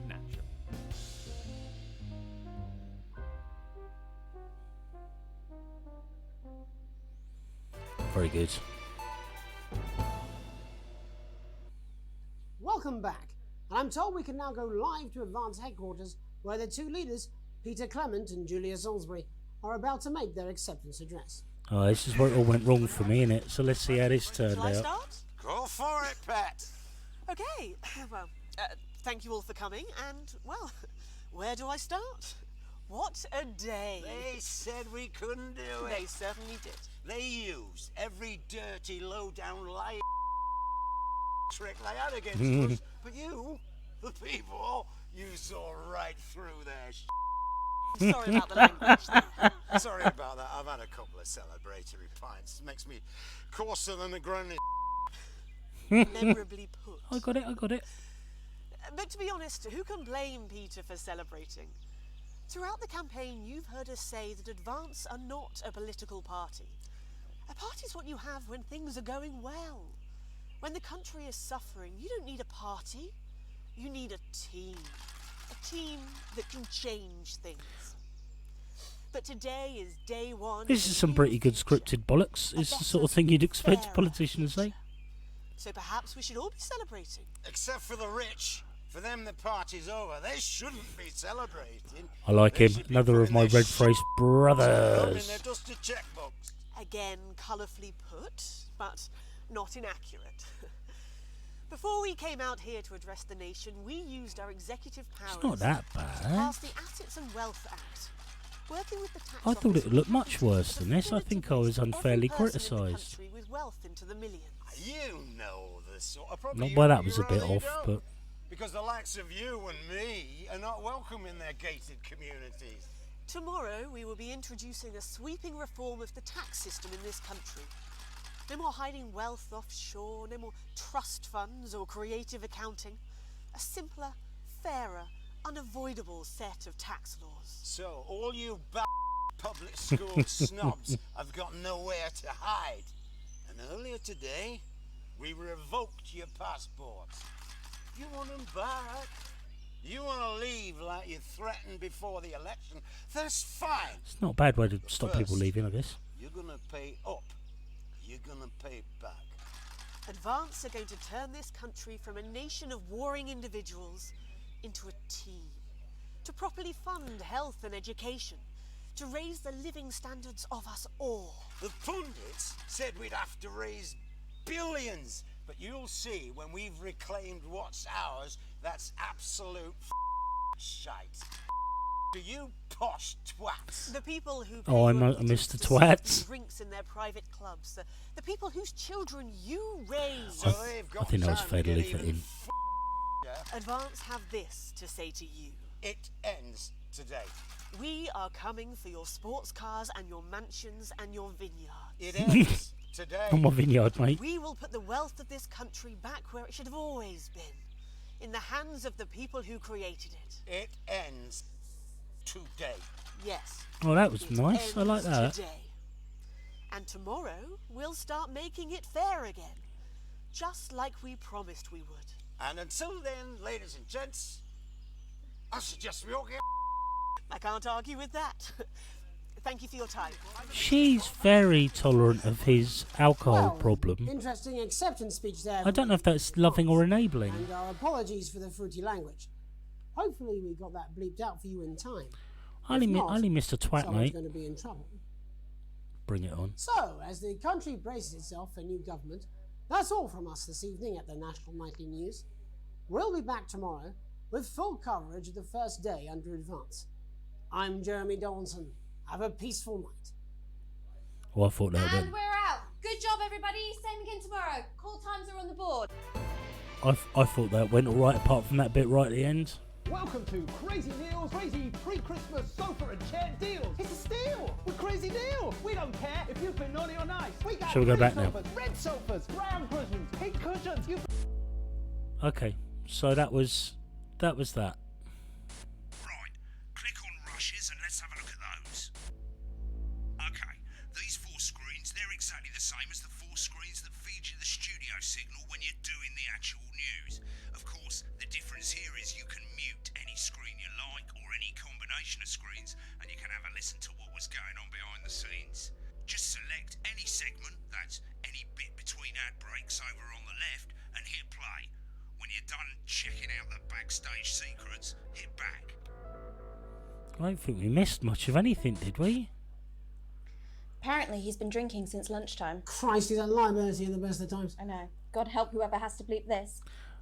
natural. Very good. Welcome back. And I'm told we can now go live to Advance Headquarters, where the 2 leaders, Peter Clement and Julia Salisbury, are about to make their acceptance address. Oh, this is where it all went wrong for me, innit? So let's see how this turned Shall I out. start? Go for it, Pet. Okay, well, thank you all for coming, and, well, where do I start? What a day. They said we couldn't do it. They certainly did. They used every dirty, low-down lie trick they had against us. But you, the people, you saw right through their Sorry about the language there. Sorry about that. I've had a couple of celebratory pints. Makes me coarser than a granny. Memorably put. I got it. But to be honest, who can blame Peter for celebrating? Throughout the campaign, you've heard us say that Advance are not a political party. A party's what you have when things are going well. When the country is suffering, you don't need a party. You need a team. A team that can change things. But today is day 1. This is some pretty good scripted bollocks. It's the sort of thing you'd expect a politician to say. So perhaps we should all be celebrating. Except for the rich. For them, the party's over. They shouldn't be celebrating. I like They him. should be Another of putting my their red-faced in brothers. their dusty checkbooks. Again, colourfully put, but not inaccurate. Before we came out here to address the nation, we used our executive powers It's not that to bad. pass the Assets and Wealth Act. Working with the tax I thought it would look much office worse than this. I think I was every unfairly person in the criticised. country with wealth into the millions. You know the sort of problem. Not well, that was You a bit really off, don't. but Because the likes of you and me are not welcome in their gated communities. Tomorrow we will be introducing a sweeping reform of the tax system in this country. No more hiding wealth offshore, no more trust funds or creative accounting. A simpler, fairer, unavoidable set of tax laws. So all you public school snobs have got nowhere to hide. And earlier today, we revoked your passports. You want them back? You want to leave like you threatened before the election? That's fine. it's not a bad way to stop people First, leaving, I guess. You're going to pay up. You're going to pay back. Advance are going to turn this country from a nation of warring individuals into a team. To properly fund health and education. To raise the living standards of us all. The pundits said we'd have to raise billions. But you'll see when we've reclaimed what's ours, that's absolute shite. To you posh twats. The people who Oh, pay I your missed the pittance to serve twats. drinks in their private clubs. The people whose children you raise. So they've got I think that was time fair to get leave that even in. Advance have this to say to you. It ends today. We are coming for your sports cars and your mansions and your vineyards. It ends today. On my vineyard, mate. We will put the wealth of this country back where it should have always been. In the hands of the people who created it. It ends today. Yes. Oh, that was it nice. I like ends that. Today. And tomorrow, we'll start making it fair again. Just like we promised we would. And until then, ladies and gents, I suggest we all get... I can't argue with that. Thank you for your time. She's very tolerant of his alcohol problem. Interesting acceptance speech there. I don't know if that's loving or enabling. And our apologies for the fruity language. Hopefully we got that bleeped out for you in time. I only, If not, only missed a twat, someone's mate. going to be in trouble. Bring it on. So, as the country braces itself for new government, that's all from us this evening at the National Nightly News. We'll be back tomorrow with full coverage of the first day under Advance. I'm Jeremy Donaldson. Have a peaceful night. Oh, I thought that And went. we're out. Good job, everybody. Same again tomorrow. Call times are on the board. I thought that went all right, apart from that bit right at the end. Welcome to Crazy Neil's crazy pre-Christmas sofa and chair deals. It's a steal with Crazy Neil. We don't care if you've been naughty or nice. We got Shall we go green back now? sofas, red sofas, brown cushions, pink cushions. Okay, so that was that. Right, click on rushes and let's have a look at those. Okay, these 4 screens, they're exactly the same as the 4 screens that feed you the studio signal when you're doing the actual news. Of course, the difference here is you can mute any screen you like or any combination of screens and you can have a listen to what was going on behind the scenes. Just select any segment, that's any bit between ad breaks over on the left, and hit play. When you're done checking out the backstage secrets, hit back. I don't think we missed much of anything, did we? Apparently he's been drinking since lunchtime. Christ, he's a liability in the best of times. I know. God help whoever has to bleep this.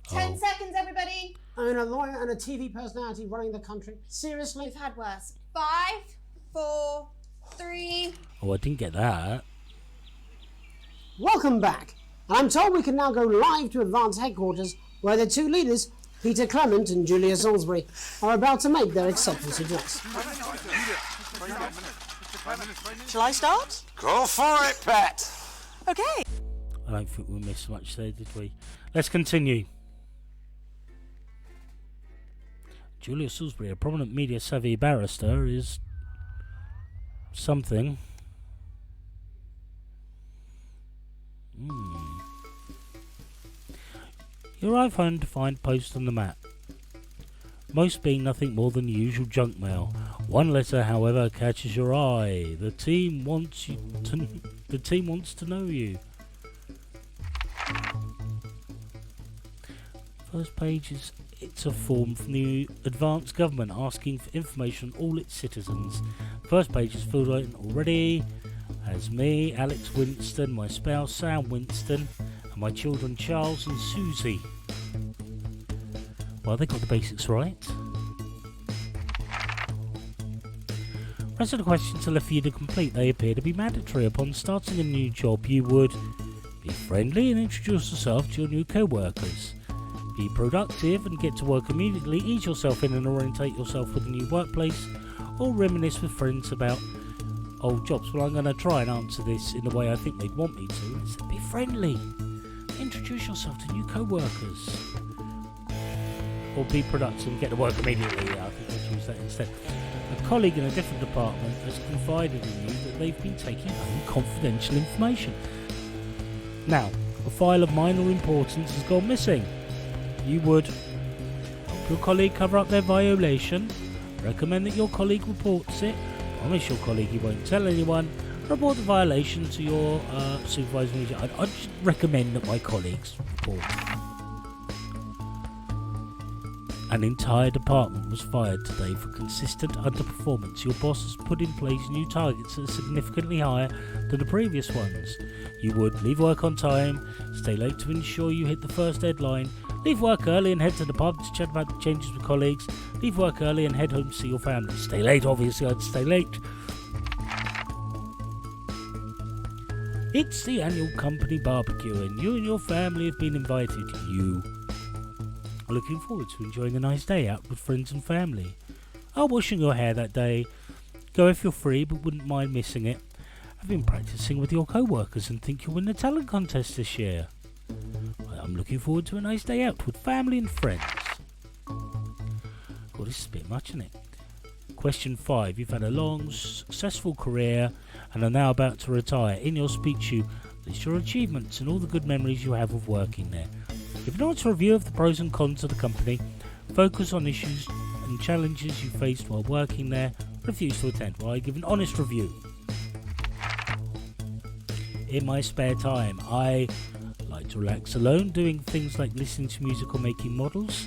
10 seconds, everybody. I mean, a lawyer and a TV personality running the country. Seriously? We've had worse. 5, 4, 3. Oh, I didn't get that. Welcome back. And I'm told we can now go live to Advance headquarters, where the 2 leaders, Peter Clement and Julia Salisbury, are about to make their acceptance address. Shall I start? Go for it, Pat. Okay. I don't think we missed much there, did we? Let's continue. Julia Salisbury, a prominent media-savvy barrister, is something. Your iPhone to find post on the map. Most being nothing more than the usual junk mail. One letter, however, catches your eye. The team wants to know you. First page is it's a form from the advanced government asking for information on all its citizens. First page is filled out already as me, Alex Winston, my spouse Sam Winston, and my children Charles and Susie. Well, they got the basics right. Rest of the questions are left for you to complete. They appear to be mandatory. Upon starting a new job, you would be friendly and introduce yourself to your new co-workers. Be productive and get to work immediately. Ease yourself in and orientate yourself with the new workplace, or reminisce with friends about old jobs. Well, I'm going to try and answer this in the way I think they'd want me to. It's be friendly. Introduce yourself to new co-workers. Or be productive and get to work immediately. Yeah, I think I'll choose that instead. A colleague in a different department has confided in you that they've been taking home confidential information. Now, a file of minor importance has gone missing. You would help your colleague cover up their violation, recommend that your colleague reports it, promise your colleague you won't tell anyone, report the violation to your supervisor. I'd just recommend that my colleagues report. An entire department was fired today for consistent underperformance. Your boss has put in place new targets that are significantly higher than the previous ones. You would leave work on time, stay late to ensure you hit the first deadline, leave work early and head to the pub to chat about the changes with colleagues, leave work early and head home to see your family. Stay late, obviously I'd stay late. It's the annual company barbecue and you and your family have been invited. You are looking forward to enjoying a nice day out with friends and family. Are washing your hair that day. Go if you're free but wouldn't mind missing it. I've been practicing with your co-workers and think you'll win the talent contest this year. I'm looking forward to a nice day out with family and friends. God, this is a bit much, isn't it? Question 5. You've had a long, successful career and are now about to retire. In your speech, you list your achievements and all the good memories you have of working there. Give an honest review of the pros and cons of the company. Focus on issues and challenges you faced while working there. Refuse to attend. Well, I give an honest review. In my spare time, I like to relax alone, doing things like listening to music or making models,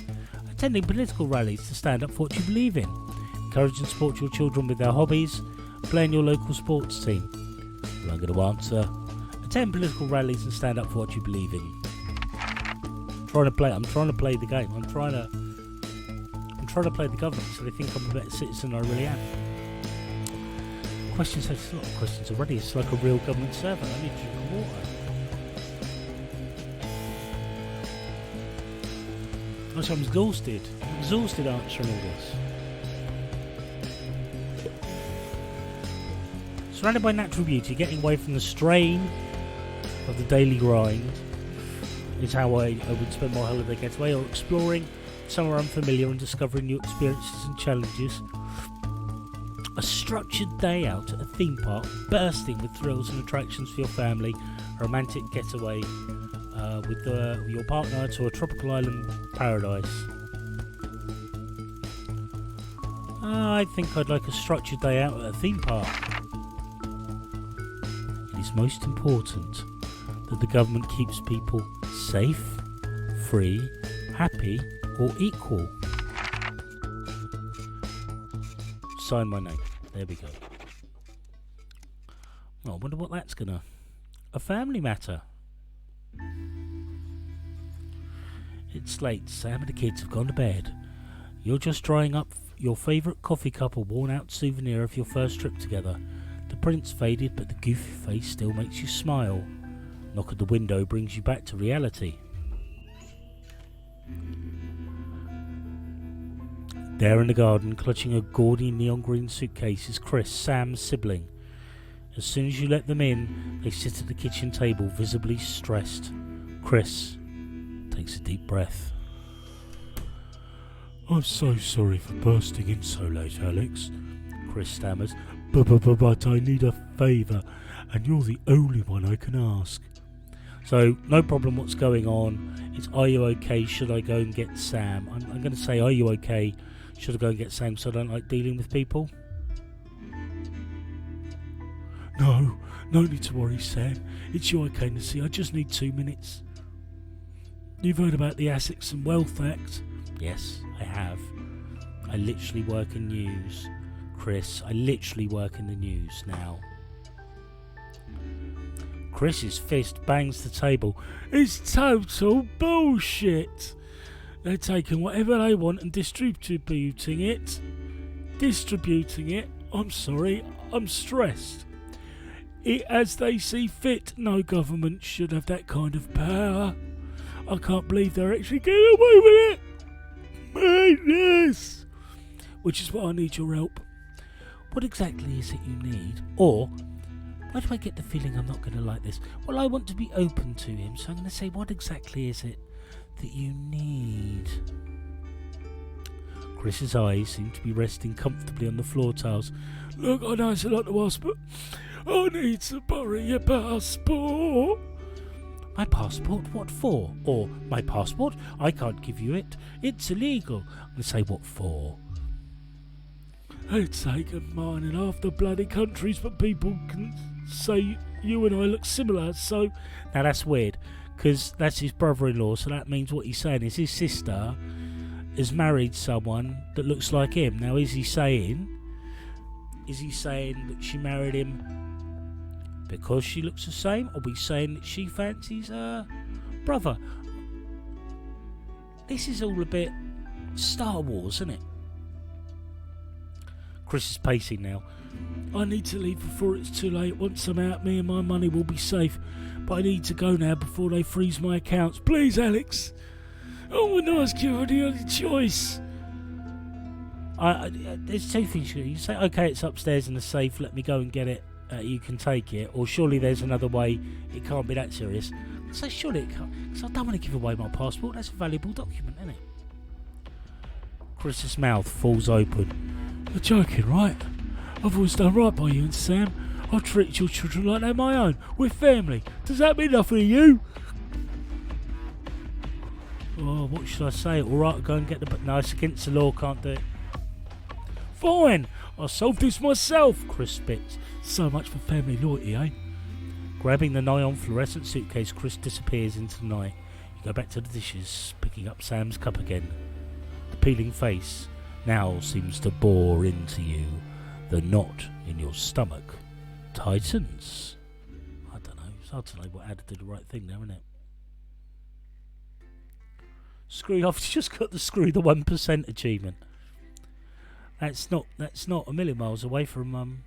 attending political rallies to stand up for what you believe in, encourage and support your children with their hobbies, playing your local sports team. Well, I'm going to answer, attend political rallies and stand up for what you believe in. I'm trying to play the game. I'm trying to play the government so they think I'm a better citizen than I really am. Questions, there's a lot of questions already. It's like a real government servant. I need to drink water. I'm exhausted. I'm exhausted answering all this. Surrounded by natural beauty, getting away from the strain of the daily grind is how I would spend my holiday getaway, or exploring somewhere unfamiliar and discovering new experiences and challenges. A structured day out at a theme park, bursting with thrills and attractions for your family. A romantic getaway with your partner to a tropical island paradise. I think I'd like a structured day out at a theme park. It is most important that the government keeps people safe, free, happy, or equal. Sign my name. There we go. Oh, I wonder what that's gonna... A family matter. It's late. Sam and the kids have gone to bed. You're just drying up your favourite coffee cup or worn-out souvenir of your first trip together. The print's faded, but the goofy face still makes you smile. Knock at the window brings you back to reality. There in the garden, clutching a gaudy neon green suitcase, is Chris, Sam's sibling. As soon as you let them in, they sit at the kitchen table, visibly stressed. Chris takes a deep breath. I'm so sorry for bursting in so late, Alex. Chris stammers. But I need a favour, and you're the only one I can ask. So, no problem what's going on. It's, are you okay? Should I go and get Sam? I'm going to say, are you okay? Should I go and get Sam so I don't like dealing with people? No need to worry, Sam. It's your candidacy. I just need 2 minutes. You've heard about the Assets and Wealth Act? Yes, I have. I literally work in news. Chris, I literally work in the news now. Chris's fist bangs the table. It's total bullshit. They're taking whatever they want and distributing it. I'm sorry, I'm stressed. It as they see fit. No government should have that kind of power. I can't believe they're actually getting away with it. Madness! Which is why I need your help. What exactly is it you need? Or, why do I get the feeling I'm not going to like this? Well, I want to be open to him, so I'm going to say, what exactly is it that you need? Chris's eyes seem to be resting comfortably on the floor tiles. Look, I know it's a lot to ask, but I need to borrow your passport. My passport? What for? Or, my passport? I can't give you it. It's illegal. I'm going to say, what for? It's taken mine in half the bloody countries, but people can say you and I look similar, so... Now that's weird, because that's his brother-in-law, so that means what he's saying is his sister has married someone that looks like him. Now, is he saying that she married him because she looks the same, or are we saying that she fancies her brother? This is all a bit Star Wars, isn't it? Chris is pacing now. I need to leave before it's too late. Once I'm out, me and my money will be safe. But I need to go now before they freeze my accounts. Please, Alex. I wouldn't ask you any other choice. There's two things. You say, okay, it's upstairs in the safe. Let me go and get it. You can take it. Or surely there's another way. It can't be that serious. So surely it can't. Because I don't want to give away my passport. That's a valuable document, isn't it? Chris's mouth falls open. You're joking, right? I've always done right by you and Sam. I've treated your children like they're my own. We're family. Does that mean nothing to you? Oh, what should I say? Alright, go and get the... No, it's against the law, can't do it. Fine, I'll solve this myself, Chris spits. So much for family loyalty, eh? Grabbing the neon fluorescent suitcase, Chris disappears into the night. You go back to the dishes, picking up Sam's cup again. The peeling face now seems to bore into you. The knot in your stomach tightens. I don't know. It's hard to know what had to do the right thing there, isn't it? I've just got the screw the 1% achievement. That's not a million miles away from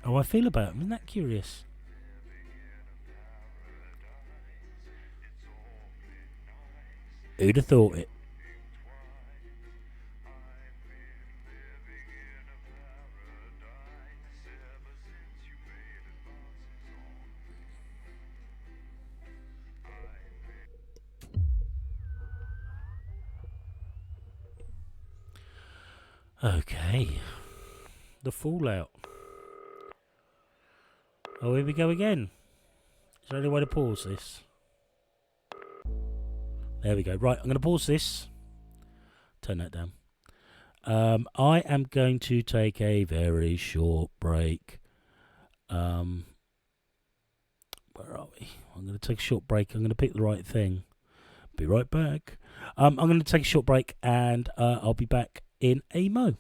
how I feel about him. Isn't that curious? Who'd have thought it? Okay. The fallout. Oh, here we go again. Is there any way to pause this? There we go. Right, I'm going to pause this. Turn that down. I am going to take a very short break. Where are we? I'm going to take a short break. I'm going to pick the right thing. Be right back. I'm going to take a short break and I'll be back in a mo.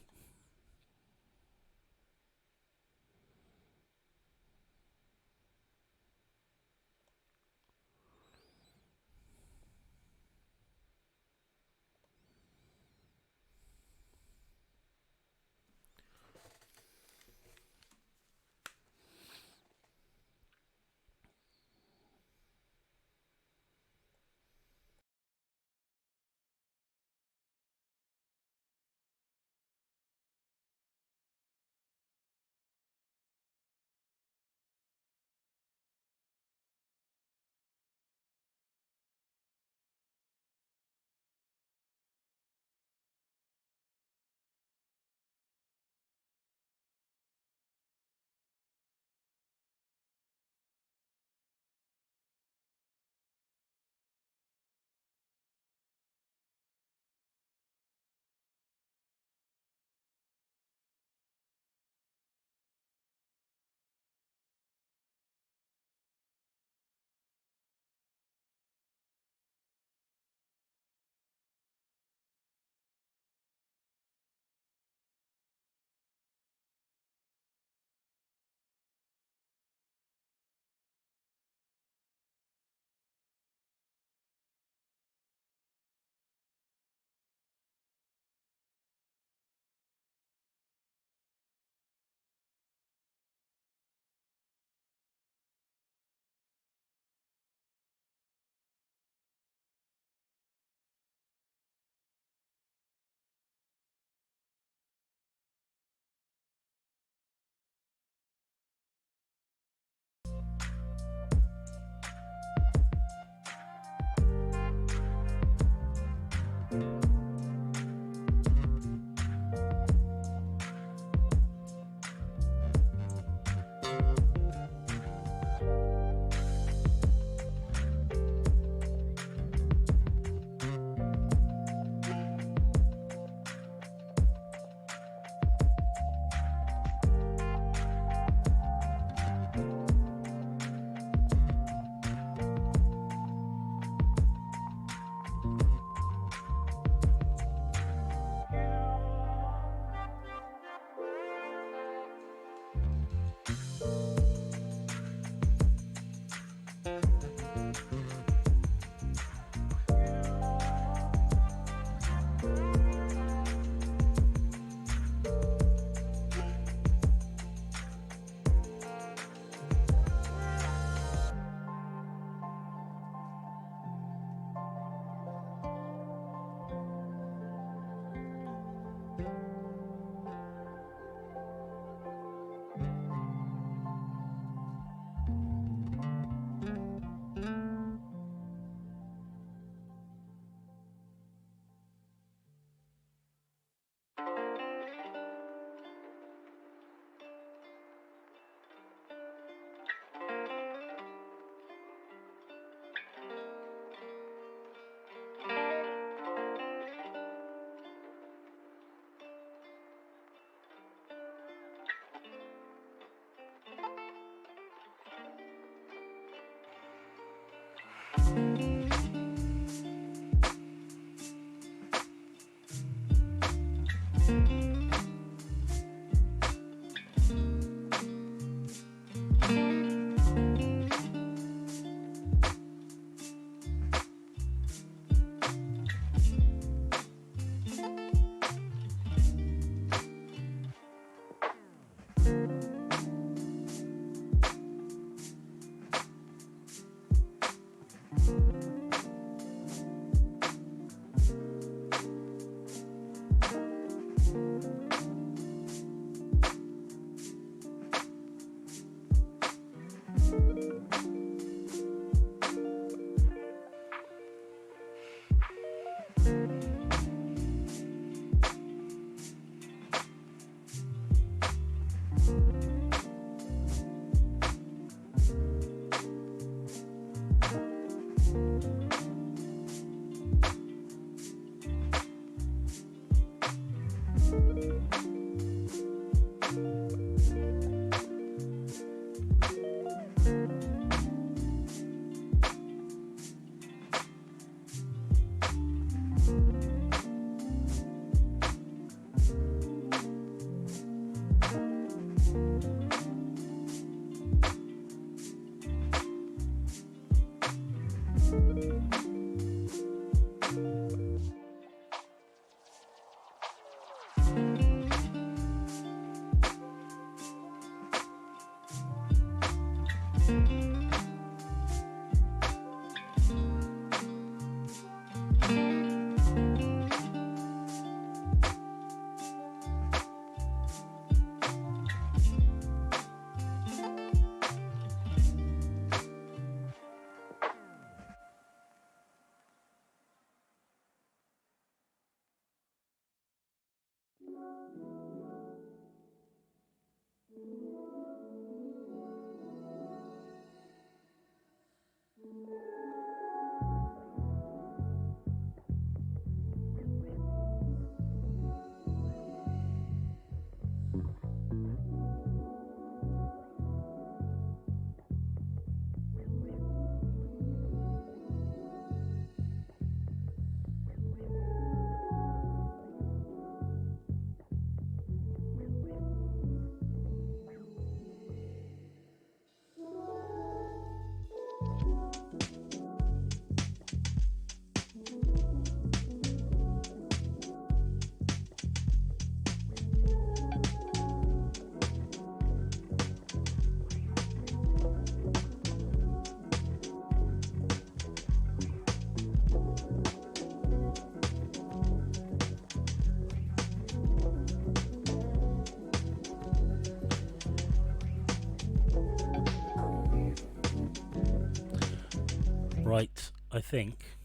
Right, I think.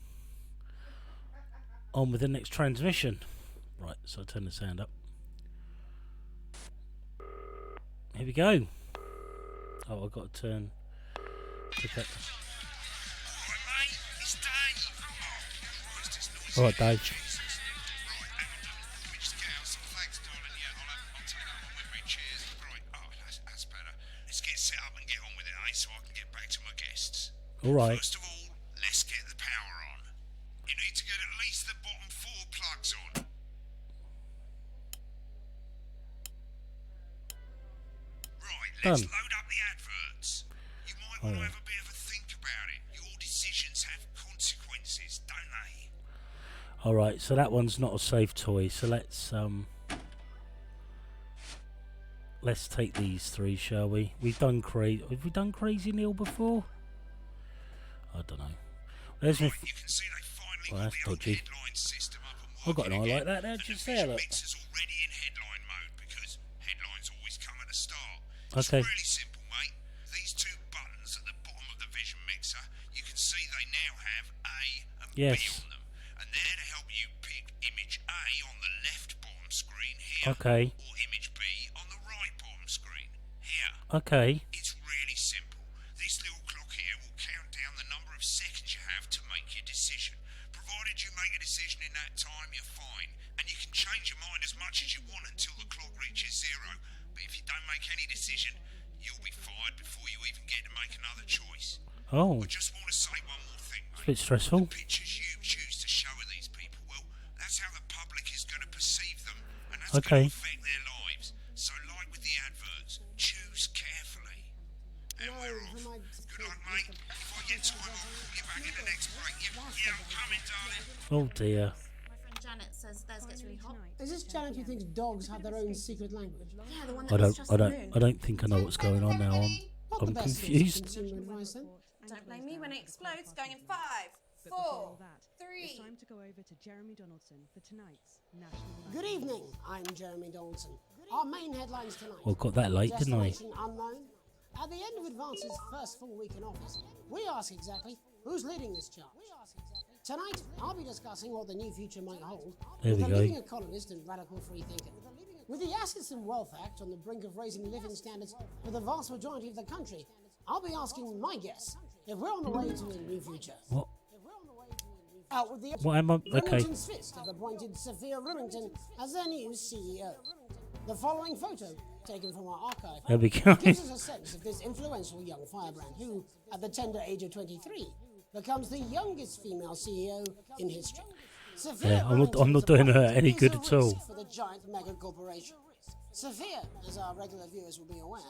On with the next transmission. Right, so I'll turn the sound up. Here we go. Oh, I've got to turn. Okay. Alright, Dave. Let's get set up and get on with it, eh? So I can get back to my guests. Alright. First of all, let's get the power on. You need to get at least the bottom 4 plugs on. Right, let's load up the adverts. You might want to have a bit of a think about it. Your decisions have consequences, don't they? Alright, so that one's not a safe toy, so let's take these 3, shall we? Have we done Crazy Neil before? I don't know. There's right, you can see they finally got that's the old dodgy. headline system up and I've got an working eye again, like that now, and just the there, visual look. mixer's already in headline mode because headlines always come at the start. Okay. It's really simple, mate. These 2 buttons at the bottom of the vision mixer, you can see they now have A and B Yes. on them, and they're to help you pick image A on the left bottom screen here, Okay. or image B on the right bottom screen here. Okay. It's really simple. This little clock here will count down the number of seconds you have to make your decision. Provided you make a decision in that time, you're fine. And you can change your mind as much as you want until the clock reaches 0. But if you don't make any decision, you'll be fired before you even get to make another choice. Oh. I just want to say one more thing, mate. It's a bit stressful. The pictures you choose to show of these people, well, that's how the public is going to perceive them. And that's Okay. going to affect their lives. So like with the adverts, choose carefully. And we're off. Good luck, mate. If I get time, I'll call you back in the next break. Yeah, I'm coming, darling. Oh dear. My friend Janet says theirs gets really hot. Is this Janet who thinks dogs have their own secret language? Yeah, the one I that lives just don't the moon. I don't think I know what's going on now. Not I'm the best confused. consumer advice, then. Don't blame me when it explodes. Going in 5, But before 4, all that, 3. it's time to go over to Jeremy Donaldson for tonight's National Night. Good evening, I'm Jeremy Donaldson. Our main headlines tonight. Well, got that late, didn't I? Destination unknown, At the end of Advance's first full week in office, we ask exactly who's leading this charge. Tonight, I'll be discussing what the new future might hold There with we a go. leading economist and radical free thinker. With the Assets and Wealth Act on the brink of raising living standards for the vast majority of the country, I'll be asking my guess if we're on the way to a new future. What? Out with the What am I? Okay. Remington's Fist have appointed Sophia Remington as their new CEO. The following photo, taken from our archive, There we go. gives us a sense of this influential young firebrand who, at the tender age of 23, becomes the youngest female CEO in history. Sophia Yeah, I'm not Remington's doing her appointment any is good a at all. risk for the giant mega corporation. Sophia, as our regular viewers will be aware,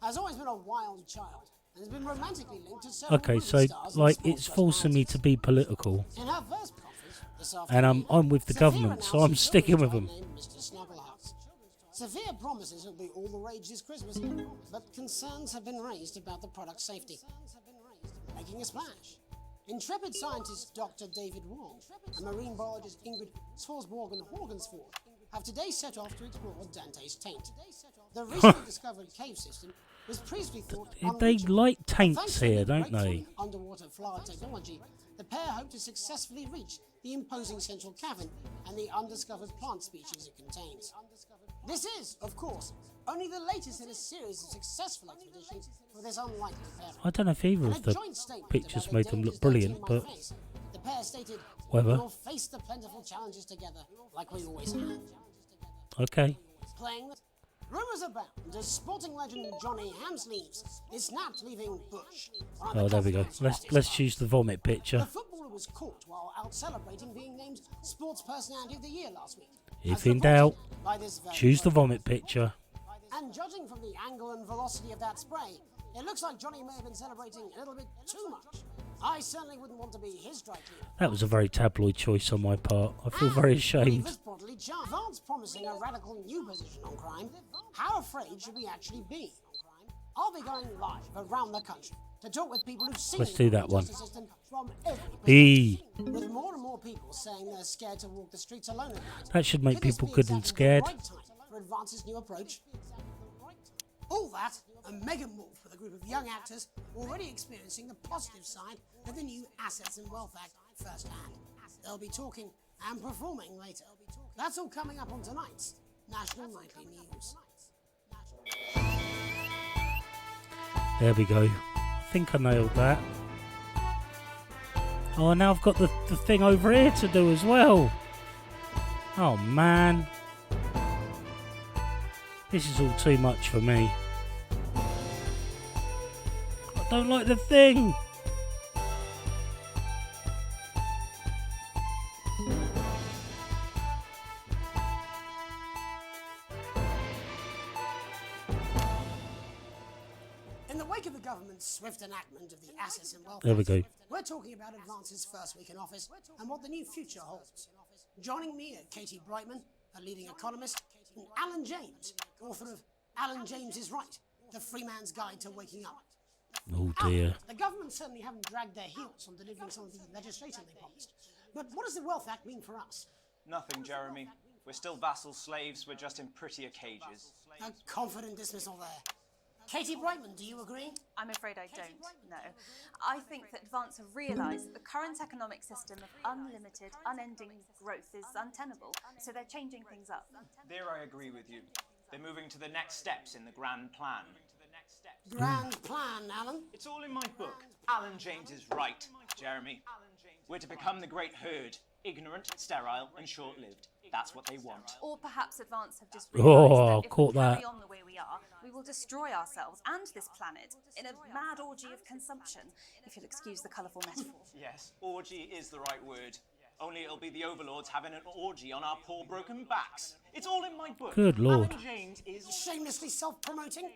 has always been a wild child and has been romantically linked to several Okay, movie so stars and like sports it's forcing me to be political, in her first conference this and afternoon, I'm with the Sophia government, so announced I'm a sticking with children's them. child named Mr. Snugglehouse. Sophia promises it'll be all the rage this Christmas, but concerns have been raised about the product's safety. Making a splash. Intrepid scientist Dr. David Wong and marine biologist Ingrid Swarsborg-Horgensford have today set off to explore Dante's taint. The recently discovered cave system was previously thought They unreachable. like But taints thanks to here, the don't breakthrough they? in underwater flower technology, the pair hope to successfully reach the imposing central cavern and the undiscovered plant species it contains. This is, of course, only the latest in a series of successful expeditions for this unlikely pairing. I don't know if either In of a the joint statement pictures about made the them look dangers their brilliant, team might but face, the pair stated, whatever. "We'll face the plentiful challenges together like we always have." Okay. Playing the rumours abound as sporting legend Johnny Hamsleeves is snapped leaving Bush. Oh, there we go. Let's choose the vomit The picture. footballer was caught while out celebrating being named Sports Personality of the Year last week. If as in reported doubt, by this very choose the photo. vomit picture. And judging from the angle and velocity of that spray, it looks like Johnny may have been celebrating a little bit too much. I certainly wouldn't want to be his dry cleaner. That was a very tabloid choice on my part. I feel very ashamed. Reavers bodily charge. Vance promising a radical new position on crime. How afraid should we actually be? I'll be going live around the country to talk with people who've seen Let's the do that criminal one. justice system from every E. perspective. With more and more people saying they're scared to walk the streets alone at night. That should make could this people be good and exactly scared. the right time for Advance's new approach? All that, a mega move with a group of young actors already experiencing the positive side of the new Assets and Wealth Act firsthand. They'll be talking and performing later. That's all coming up on tonight's National Nightly News. There we go. I think I nailed that. Oh, now I've got the thing over here to do as well. Oh, man. This is all too much for me. I don't like the thing. In the wake of the government's swift enactment of the Assets and Wealth There we Act, go. we're talking about Advance's first week in office and what the new future holds. Joining me are Katie Brightman, a leading economist, and Alan James, author of Alan James is Right, The Free Man's Guide to Waking Up. Oh, Alan, dear. the government certainly haven't dragged their heels on delivering some of the legislation they promised. But what does the Wealth Act mean for us? Nothing, Jeremy. We're still vassal slaves, we're just in prettier cages. A confident dismissal there. Katie Brightman, do you agree? I'm afraid I don't, no. I think that Advance have realised that the current economic system of unlimited, unending growth is untenable, so they're changing things up. There I agree with you. They're moving to the next steps in the grand plan. Grand plan, Alan. It's all in my book. Alan James is right, Jeremy. We're to become the great herd, ignorant, sterile, and short-lived. That's what they want. Or perhaps Advance have just Oh, realised that if caught we carry that. on the way we are, we will destroy ourselves and this planet in a mad orgy of consumption, if you'll excuse the colourful metaphor. Yes, orgy is the right word. Only it'll be the overlords having an orgy on our poor broken backs. It's all in my book. Good Lord. Alan James is... Shamelessly self-promoting?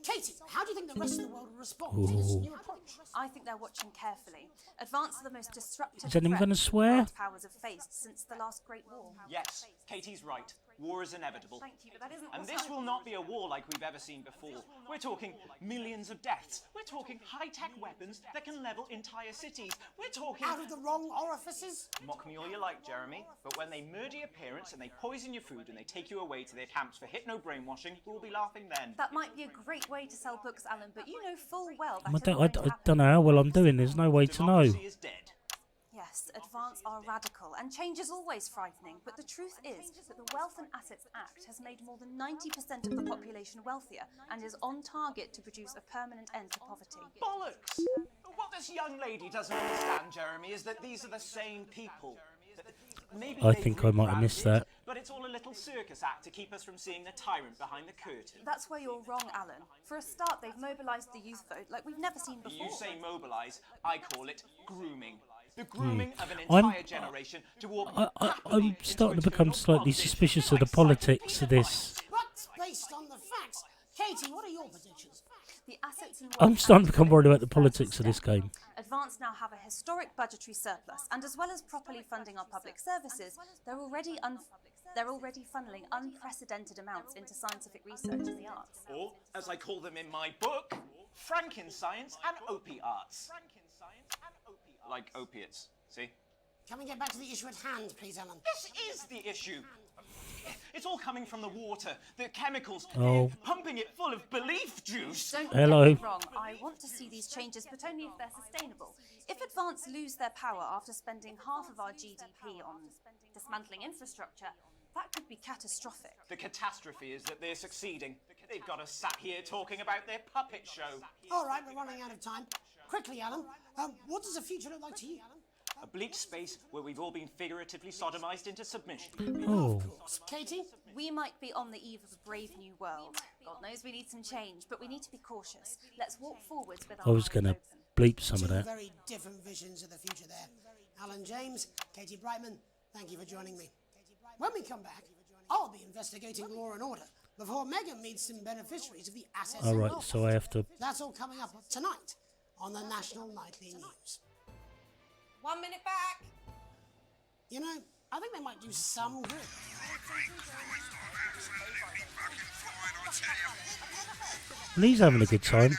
Katie, how do you think the rest of the world will respond to this new approach? I think they're watching carefully. Advance are the most disruptive Is anyone threat gonna the swear? world powers have faced since the last Great War. Yes, Katie's right. War is inevitable. Thank you, but that isn't. And this will not be a war like we've ever seen before. We're talking millions of deaths. We're talking high-tech weapons that can level entire cities. We're talking... Out of the wrong orifices? Mock me all you like, Jeremy, but when they murder your parents and they poison your food and they take you away to their camps for hypno-brainwashing, we'll be laughing then. That might be a great way to sell books, Alan, but you know full well that I don't know how well I'm doing. There's no way to know. Democracy is dead. Yes, advance are radical, and change is always frightening, but the truth is that the Wealth and Assets Act has made more than 90% of the population wealthier and is on target to produce a permanent end to poverty. Bollocks! What this young lady doesn't understand, Jeremy, is that these are the same people. Maybe I they've think I might have missed rebranded, that. But it's all a little circus act to keep us from seeing the tyrant behind the curtain. That's where you're wrong, Alan. For a start, they've mobilised the youth vote like we've never seen before. You say mobilise, I call it grooming. The grooming of an I'm- entire generation toward... I'm starting to become slightly suspicious of the politics of this. But based on the facts, Katie, what are your predictions? The assets and I'm wealth starting to become worried about the Act politics of this game. Advance now have a historic budgetary surplus, and as well as properly funding our public services, they're already funneling unprecedented amounts into scientific research and the arts. Or, as I call them in my book, Frankenscience and opiates. Like opiates, see? Can we get back to the issue at hand, please, Alan? This is the issue. It's all coming from the water, the chemicals, Oh. pumping it full of belief juice. Don't Hello. get me wrong, I want to see these changes, but only if they're sustainable. If Advance lose their power after spending half of our GDP on dismantling infrastructure, that could be catastrophic. The catastrophe is that they're succeeding. They've got us sat here talking about their puppet show. All right, we're running out of time. Quickly, Alan, what does the future look like to you? A bleak space where we've all been figuratively sodomized into submission. Oh. Katie? We might be on the eve of a brave new world. God knows we need some change, but we need to be cautious. Let's walk forwards with our I was eyes going to open. bleep some of Two that. very different visions of the future there. Alan James, Katie Brightman, thank you for joining me. When we come back, I'll be investigating law and order before Megan meets some beneficiaries of the assets. All and right, wealth. so I have to. That's all coming up tonight on the National Nightly News. 1 minute back. You know, I think they might do some good. Lee's having a good time.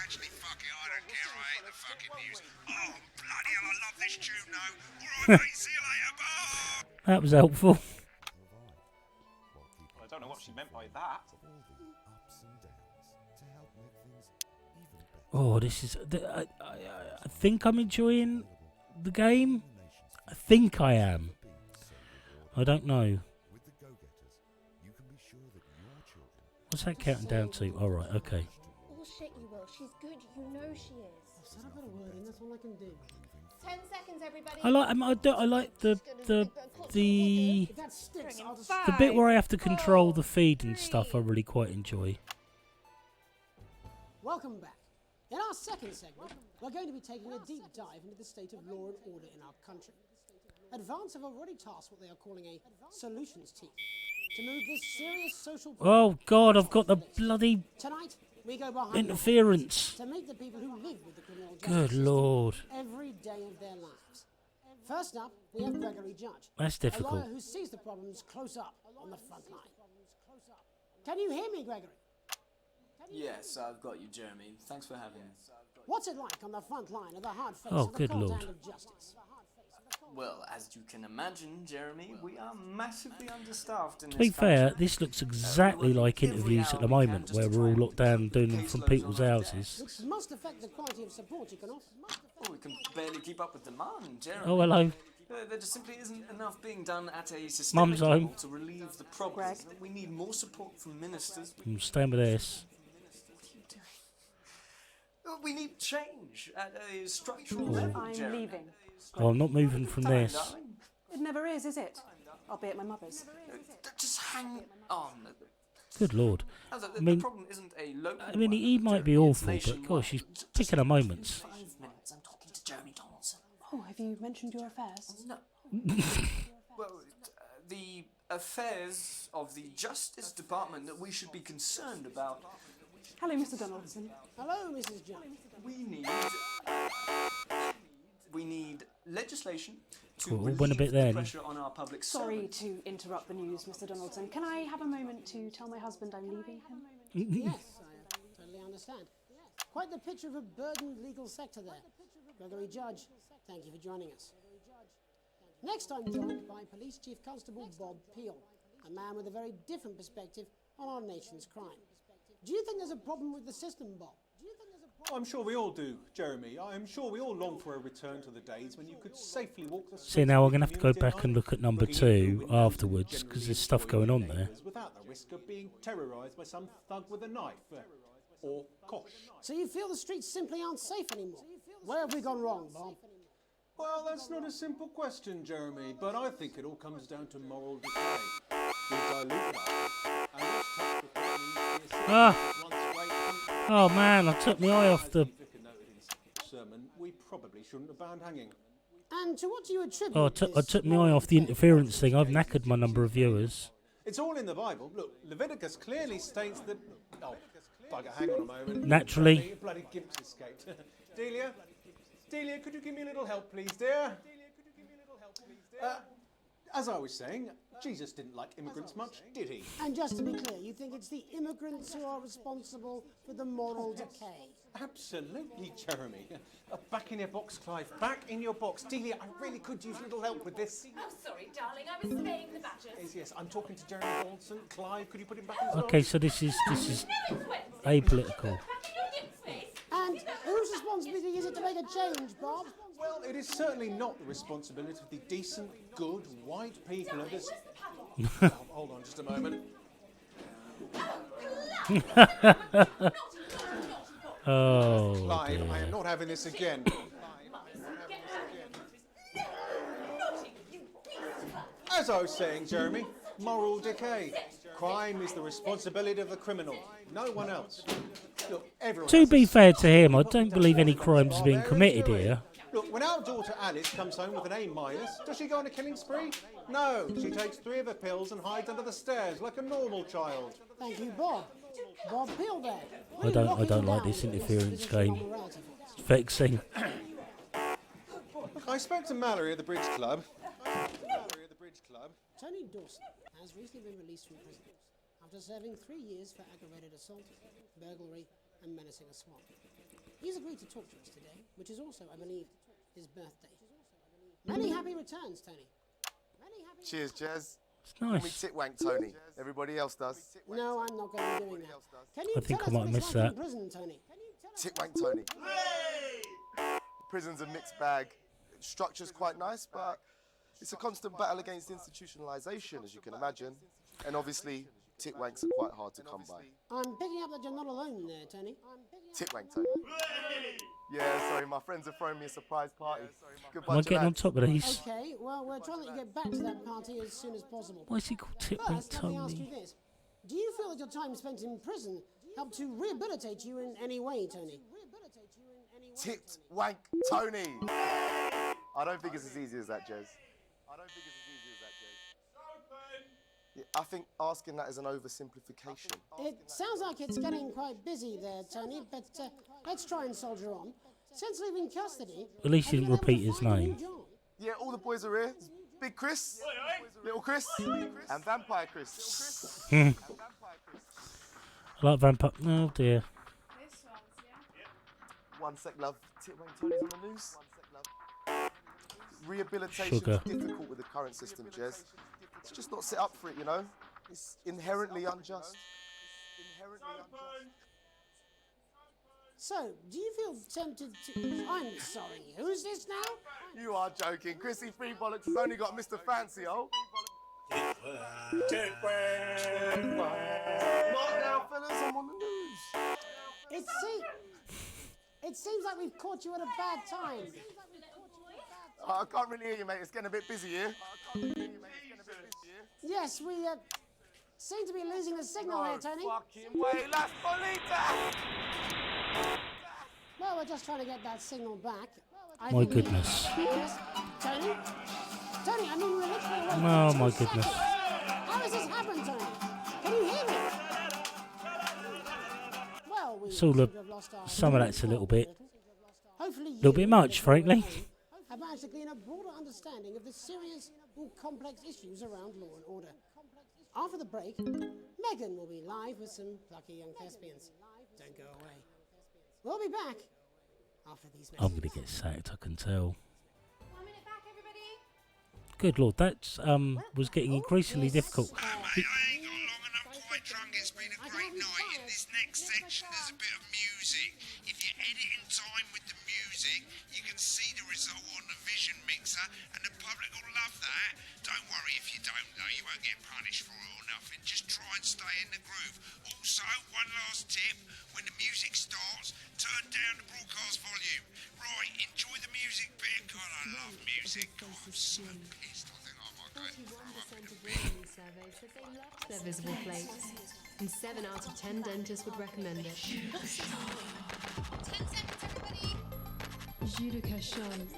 That was helpful. I don't know what she meant by that. Oh, this is. I think I'm enjoying the game. I think I am. I don't know. What's that counting down to? All right, okay. Bullshit, you will. She's good. You know she is. I've said a bit of word in, that's all I can do. 10 seconds, everybody. I like the If that sticks, I'll just... the bit where I have to control the feed and stuff. I really quite enjoy. Welcome back. In our second segment, we're going to be taking a deep dive into the state of law and order in our country. Advance have already tasked what they are calling a solutions team to move this serious social problem. Oh God, I've got the bloody Tonight, we go behind interference. the to meet the people who live with the criminal justice Good system Lord. every day of their lives. First up, we have Gregory Judge, That's a difficult. lawyer who sees the problems close up on the front line. Can you hear me, Gregory? Yes, I've got you, Jeremy. Thanks for having me. What's it like on the front line of the hard face Oh, of the good cold Lord. hand of justice? Well, as you can imagine, Jeremy, we are massively understaffed in To this be fair, country. this looks exactly like interviews at the moment, where we're all locked down doing them from people's houses. Which must affect the quality of support you can offer. Oh, we can barely keep up with demand, Jeremy. Oh, hello. There just simply isn't enough being done at a Mum's systemic home. level to relieve the problem. We need more support from ministers. I'm staying with this. We need change at a structural level, I'm Jeremy. leaving. Oh, I'm not moving from Time, this. darling. It never is it? I'll be at my mother's. Just hang on. Good Lord. The I mean, problem isn't a local I mean, one, he might be Jeremy, awful, it's but gosh, she's nationwide. picking her moments. 5 minutes, I'm talking to Jeremy Donaldson. Oh, have you mentioned your affairs? No. Well, the affairs of the Justice Department that we should be concerned about. Hello, Mr. Donaldson. Hello, Mrs. Jones. We need legislation Well, it went a bit then. Pressure on our public Sorry servants. to interrupt the news, Mr. Donaldson. Can I have a moment to tell my husband I'm leaving him? Yes, I totally understand. Quite the picture of a burdened legal sector there. Gregory Judge, thank you for joining us. Next, I'm joined by Police Chief Constable Bob Peel, a man with a very different perspective on our nation's crime. Do you think there's a problem with the system, Bob? I'm sure we all do, Jeremy. I'm sure we all long for a return to the days when you could safely walk the streets. See, now I'm of going to have to go community back and look at number looking in through 2 windows afterwards, and because generally there's stuff going on enjoying there. neighbours without the risk of being terrorised by some thug with a knife or kosh. So you feel the streets simply aren't safe anymore? Where have we gone wrong, Bob? Well, that's not a simple question, Jeremy, but I think it all comes down to moral decay. We dilute that, and this touch the Oh man, I took my eye off the... sermon, we probably shouldn't have banned hanging. And to what do you attribute Oh, I this took my eye off the interference thing. I've knackered my number of viewers. It's all in the Bible. Look, Leviticus clearly states that... Oh, bugger, hang on a moment. Naturally. Bloody gimps escaped. Delia, could you give me a little help, please, dear? As I was saying, Jesus didn't like immigrants much, did he? And just to be clear, you think it's the immigrants who are responsible for the moral decay? Absolutely, Jeremy. Back in your box, Clive. Back in your box. Delia, I really could use a little help with this. Oh, sorry, darling. I was surveying the badgers. Yes, I'm talking to Jeremy Baldson. Clive, could you put him back in his Okay, box? so this is apolitical. And whose responsibility is it to make a change, Bob? Well, it is certainly not the responsibility of the decent, good, white people of this... Hold on just a moment. Oh, Clive, dear. I am not having this again. As I was saying, Jeremy, moral decay. Crime is the responsibility of the criminal, no one else. Look, everyone To has be a fair to him, I don't believe any crimes are being committed here. Look, when our daughter Alice comes home with an A-, does she go on a killing spree? No, she takes 3 of her pills and hides under the stairs like a normal child. Thank you, Bob. Bob Peel there. I don't like this interference game. It's vexing. I spoke to Mallory at the Bridge Club. Tony Dawson has recently been released from prison after serving 3 years for aggravated assault, burglary, and menacing a SWAT. He's agreed to talk to us today, which is also, I believe, his birthday. Many happy returns, Tony. Cheers, Jez. It's nice. Call me Titwank Tony. Everybody else does. No, I'm not going to be doing that. Can you I think tell I us might what have it's missed like that. in prison, Tony? Titwank Tony. Prison's a mixed bag. Structure's quite nice, but it's a constant battle against institutionalisation, as you can imagine. And obviously, titwanks are quite hard to come by. I'm picking up that you're not alone there, Tony. Titwank Tony. Yeah, sorry, my friends are throwing me a surprise party. Good Am I bunch of getting on lads. top of these? Okay, well, we're trying to get back to that party as soon as possible. Why is he called Titwank First, let me ask you Tony? this. Do you feel that your time spent in prison helped to rehabilitate you in any way, Tony? Titwank Tony. I don't think it's as easy as that, Jez. Yeah, I think asking that is an oversimplification. It sounds like it's getting quite busy there, Tony, but let's try and soldier on. Since leaving custody... At least he didn't repeat his name. Yeah, all the boys are here. Big Chris, Little Chris, and Vampire Chris. I like vampire. Oh dear. One sec, love. Titwank Tony's on the loose. Rehabilitation Sugar. is difficult with the current system, Jez. It's just not set up for it, you know? It's inherently unjust. So, do you feel tempted to... I'm sorry, who's this now? You are joking. Chrissy Free Bollocks has only got Mr. Fancy, oh. What now, fellas? I'm on the news. It seems like we've caught you at a bad time. I can't really hear you, mate. It's getting a bit busy here. Yes, we seem to be losing the signal here, Tony. Fucking way, Las Bolitas! Well, we're just trying to get that signal back. I My think we- goodness. Yes, Tony? Tony, I mean, we're literally... Oh my goodness. How does this happen, Tony? Can you hear me? Well, we It's all seem to have lost our... some of that's a little bit Hopefully bit much, frankly. a badge to glean a broader understanding of the serious and complex issues around law and order. After the break, Megan will be live with some plucky young thespians. Don't go away. We'll be back after these messages. I'm going to get sacked, I can tell. 1 minute back, everybody. Good Lord, that was getting increasingly difficult. Mate, I ain't got long and I'm quite drunk. It's been a great night. In this next section, there's a bit of music. If you edit in time with the music, you can see the result on the Vision Mixer, and the public will love that. Don't worry if you don't, though. You won't get punished for it or nothing. Just try and stay in the groove. Also, one last tip. When the music starts, turn down the broadcast volume. Right, enjoy the music bit. God, I love music. God, I'm so pissed. I think I might go and throw up. 41% of women in the survey said they loved their visible plates, and 7 out of 10 dentists would recommend it. 10 seconds, everybody. Jus de cachon,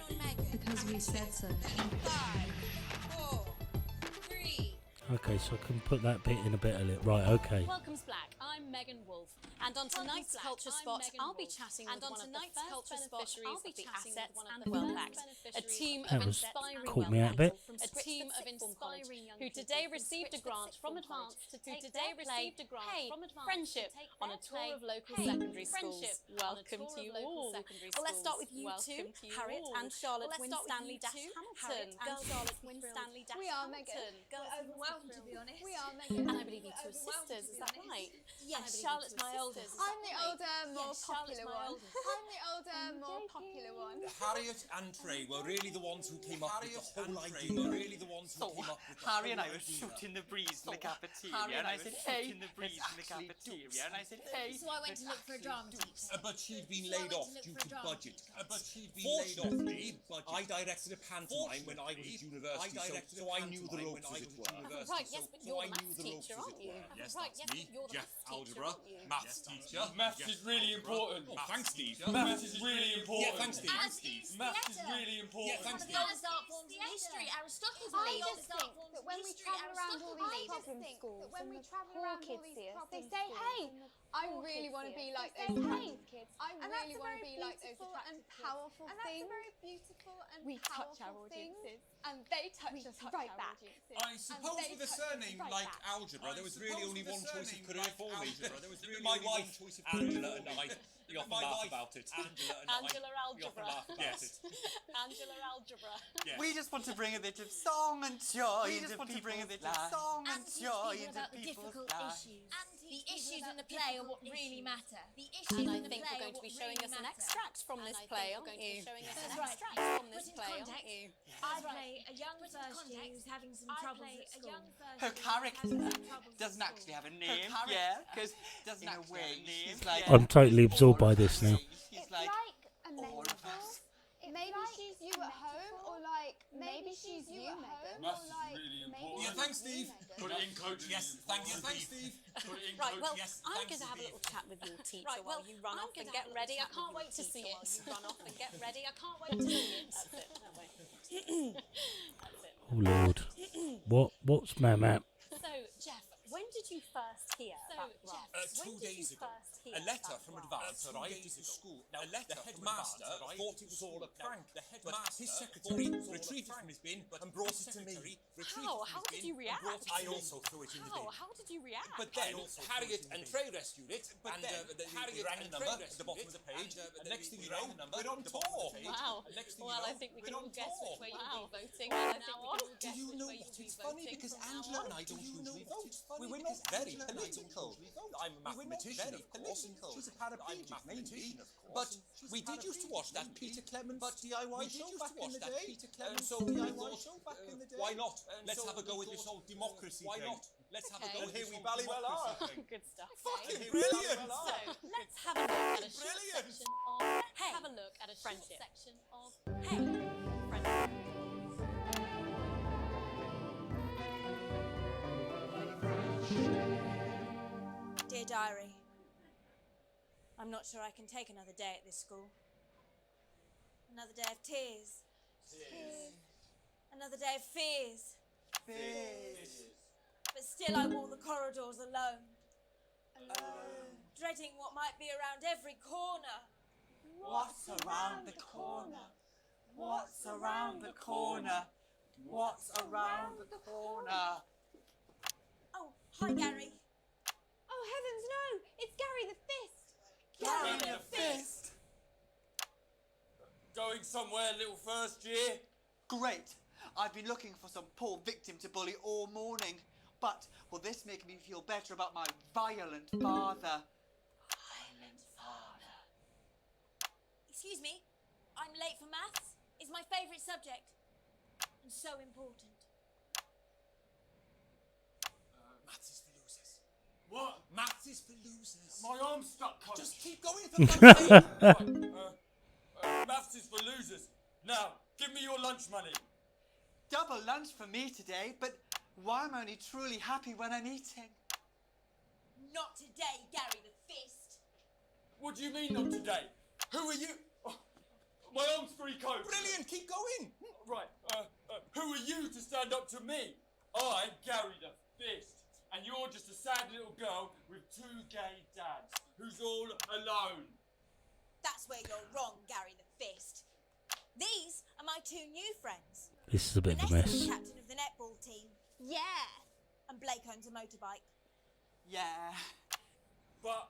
because we said so. 5, 4, 3. Okay, so I can put that bit in a bit of it. Right, okay. Welcome's Black. I'm Megan Wolf, and on tonight's Culture Spot, I'll be chatting with one of the first beneficiaries of the assets and the Wealth Act, a team of That was inspiring caught me out a bit. a team of inspiring young who today received a grant from Advance to take their play Friendship on a tour of local secondary schools. Welcome to you all. Well, let's start with you two, Harriet and Charlotte Winstanley Hamilton. We are Megan. We're overwhelmed, to be honest. We are Megan. And I believe you two are sisters, is that right? Yes, Charlotte's my oldest. I'm the older, more popular one. I'm the older, more popular one. Harriet and Trey were really the ones who came up with the whole idea. Harry and I were shooting the breeze in the cafeteria, and I said, hey, So I went to look for a drama teacher. But she'd been laid off due to budget. Fortunately, I directed a pantomime when I was at university, so I knew the ropes, as it were. Right, yes, but you're the maths teacher, aren't you? Yes, Right, that's yes, me, but you're the Jeff maths teacher, Algebra, aren't you? maths teacher. Maths is really important. Oh, thanks, Steve. Maths is really important. Yeah, thanks, Steve. Maths is really important. Yeah, thanks, Steve. Oldest art forms in history. Aristotle's I the just oldest think art forms that in when we history. travel around all these problem schools and the poor kids see us, they say, hey, I really want to be like those attractive kids. I really want to be like those attractive and powerful things. And that's a very beautiful and we touch our powerful thing. audiences. And they touch us right back. I suppose with a surname like Algebra, there was really only one choice of career for me. My wife, Angela, and I, we often laugh about it. Angela Algebra. Yes. Angela Algebra. We just want to bring a bit of song and joy into people's lives. Song and joy into people's lives. The issues in the play are what really matter. The issues And I in the think play you're going to be showing us an matter. extract from this play, aren't you? That's right. From this Put in play, context, aren't you? I play a young first year who's having some troubles at school. Her character doesn't actually have a name, because in a way she's like... I'm totally absorbed by this now. She's like a all of us. Maybe she's you at home, or like maybe she's you, Megan. Maths is really important. Yeah, thanks, Steve. Put it in, coach. Yes, thanks, Steve. Put it in, Right, coach. well, Yes, I'm thanks, going to have a Steve. little chat with your teacher while you run off and get ready. I can't wait to see it. You run off and get ready. I can't wait to see it. That's it. That way. Oh Lord, what's Map? So, Jeff, when did you first hear about grants? 2 days ago, a letter from Advance arrived at the school. Now, the headmaster thought it was all a prank, but his secretary retrieved it from his bin and brought it to me. How did you react? I also threw it in the bin. How did you react? But then Harriet and Trey rescued it, and Harriet rang the number at the bottom of the page, and next thing you know, we're on tour. Wow. Well, I think we can all guess which way you'll be voting from now on. Do you know what? It's funny because Angela and I don't usually vote. We're not very political. I'm a mathematician, of course. She's a paraplegic, maybe. But we did used to watch that Peter Clements DIY show back in the day. So why not? Let's have a go with this whole democracy thing. Why not? Let's have a go. And here we ballywell are. Good stuff. Fucking brilliant. So let's have a look at a short section of Hey. Have a look at a short section of Hey. Friendship. Dear Diary, I'm not sure I can take another day at this school. Another day of tears. Another day of fears. But still I walk the corridors alone. Dreading what might be around every corner. What's around the corner? What's around the corner? What's around the corner? Oh, hi, Gary. Oh, heavens, no! It's Gary the Fist! Gary the Fist! Going somewhere, little first year? Great. I've been looking for some poor victim to bully all morning. But will this make me feel better about my violent father? Violent father. Excuse me, I'm late for maths. It's my favourite subject. And so important. Maths is for losers. What? Maths is for losers. My arm's stuck, coach. Just keep going for maths is for losers. Now, give me your lunch money. Double lunch for me today, but why am I only truly happy when I'm eating? Not today, Gary the Fist. What do you mean not today? Who are you? Oh, my arm's free, coach. Brilliant, keep going. Right, who are you to stand up to me? I'm Gary the Fist, and you're just a sad little girl with two gay dads who's all alone. That's where you're wrong, Gary the Fist. These are my two new friends. This is a bit of a Vanessa's mess. the captain of the netball team. Yeah. And Blake owns a motorbike. Yeah. But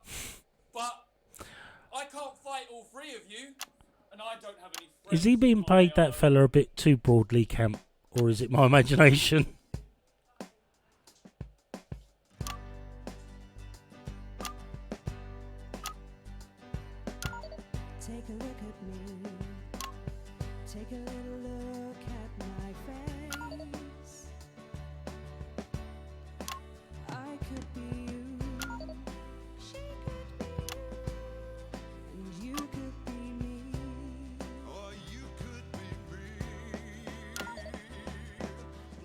I can't fight all three of you, and I don't have any friends. Is he being paid, that fella, a bit too broadly, Camp? Or is it my imagination? Take a look at me. Take a little look at my face. I could be you. She could be you. And you could be me. Or you could be me.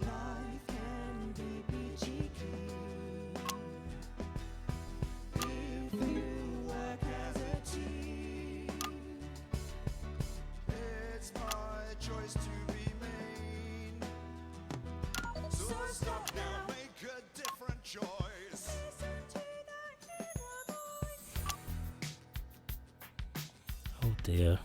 Life can be peachy keen if you work as a team. It's my choice to be mean. So stop now, make a different choice. Oh dear.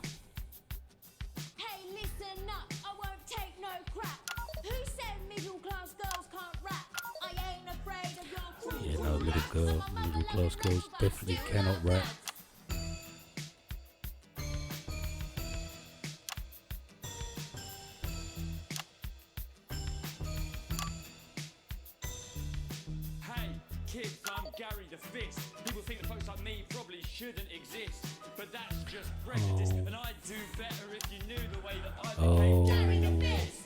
Hey, listen up, I won't take no crap. Who said middle class girls can't rap? I ain't afraid of your cruel. Yeah, no, middle class girls definitely cannot rap. Hey, kids, I'm Gary the Fist. People think that folks like me probably shouldn't exist, but that's just prejudice, and I'd do better if you knew the way that I became Gary the Fist.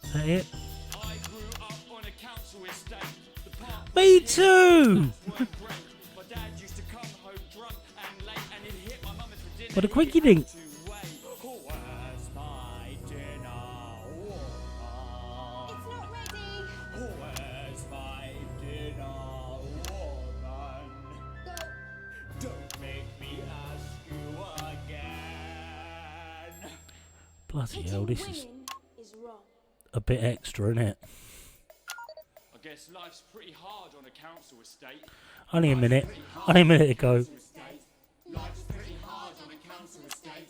Is that it? I grew up on a council estate. The park Me too! weren't great. My dad used to come home drunk and late, and he'd hit my mum for dinner. What a quickie dink. Where's my dinner? It's not ready. Where's my dinner, woman? Don't make me ask you again. Bloody hell, this is Is wrong. a bit extra, isn't it? I guess life's pretty hard on a council estate. Only a minute. Only a minute ago. Life's pretty hard on a council estate.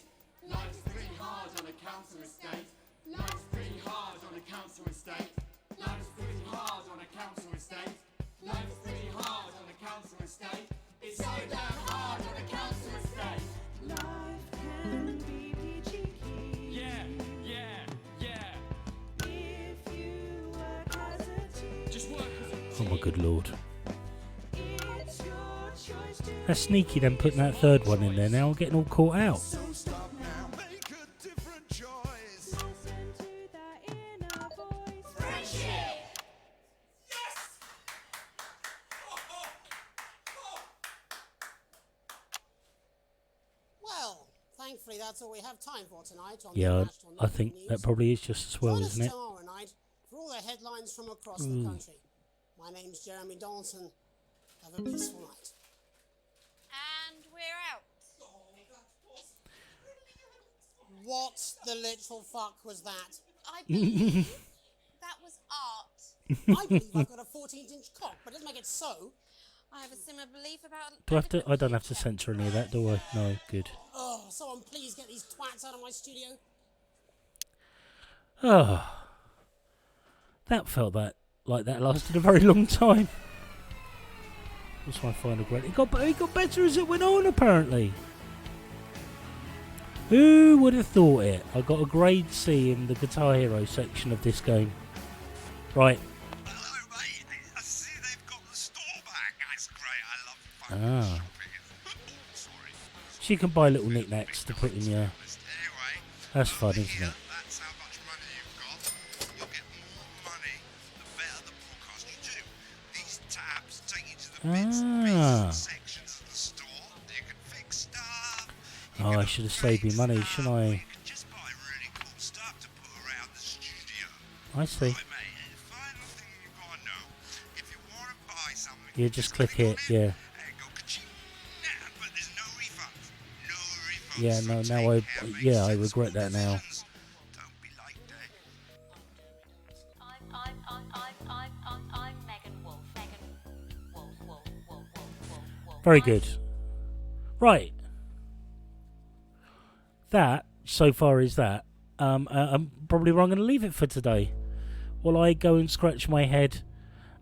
Life's pretty hard on a council estate. Life's pretty hard on a council estate. Life's pretty hard on a council estate. Life's pretty hard on a council estate. It's so damn hard on a council estate. Life can be peachy keen. Yeah. If you work as a team. Just work as a Oh my good lord. It's your choice to That's sneaky then putting that third one in there now. I'm getting all caught out. So stop now, make a different choice. listen to that inner voice. Friendship! Well, thankfully that's all we have time for tonight on Yeah, the National I think News. that probably is just as well, Join us isn't it? tomorrow night for all the headlines from across Ooh. the country. My name's Jeremy Donaldson. Have a peaceful night. And we're out. What the literal fuck was that? I believe that was art. I believe I've got a 14-inch cock, but it doesn't make it so. I have a similar belief about. Do I have to? I don't have to censor any of that, do I? No, good. Oh, someone please get these twats out of my studio. Oh, that felt like that lasted a very long time. What's my final grade? It got better as it went on, apparently. Who would have thought it? I got a grade C in the Guitar Hero section of this game. Right. Ah. So you can buy little knickknacks to put in your... That's fun, isn't it? Ah. Oh, I should have saved me money, shouldn't I? I see. You just click it, yeah. Yeah, no, now I regret that now. Very good. Right. That, so far, is that. I'm probably wrong going to leave it for today. While I go and scratch my head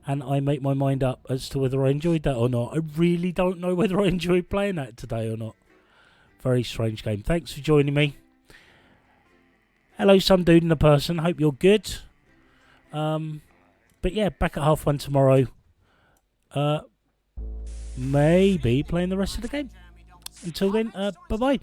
and I make my mind up as to whether I enjoyed that or not. I really don't know whether I enjoyed playing that today or not. Very strange game. Thanks for joining me. Hello, some dude and a person. Hope you're good. But yeah, back at 1:30 tomorrow. Maybe playing the rest of the game. Until then, bye-bye.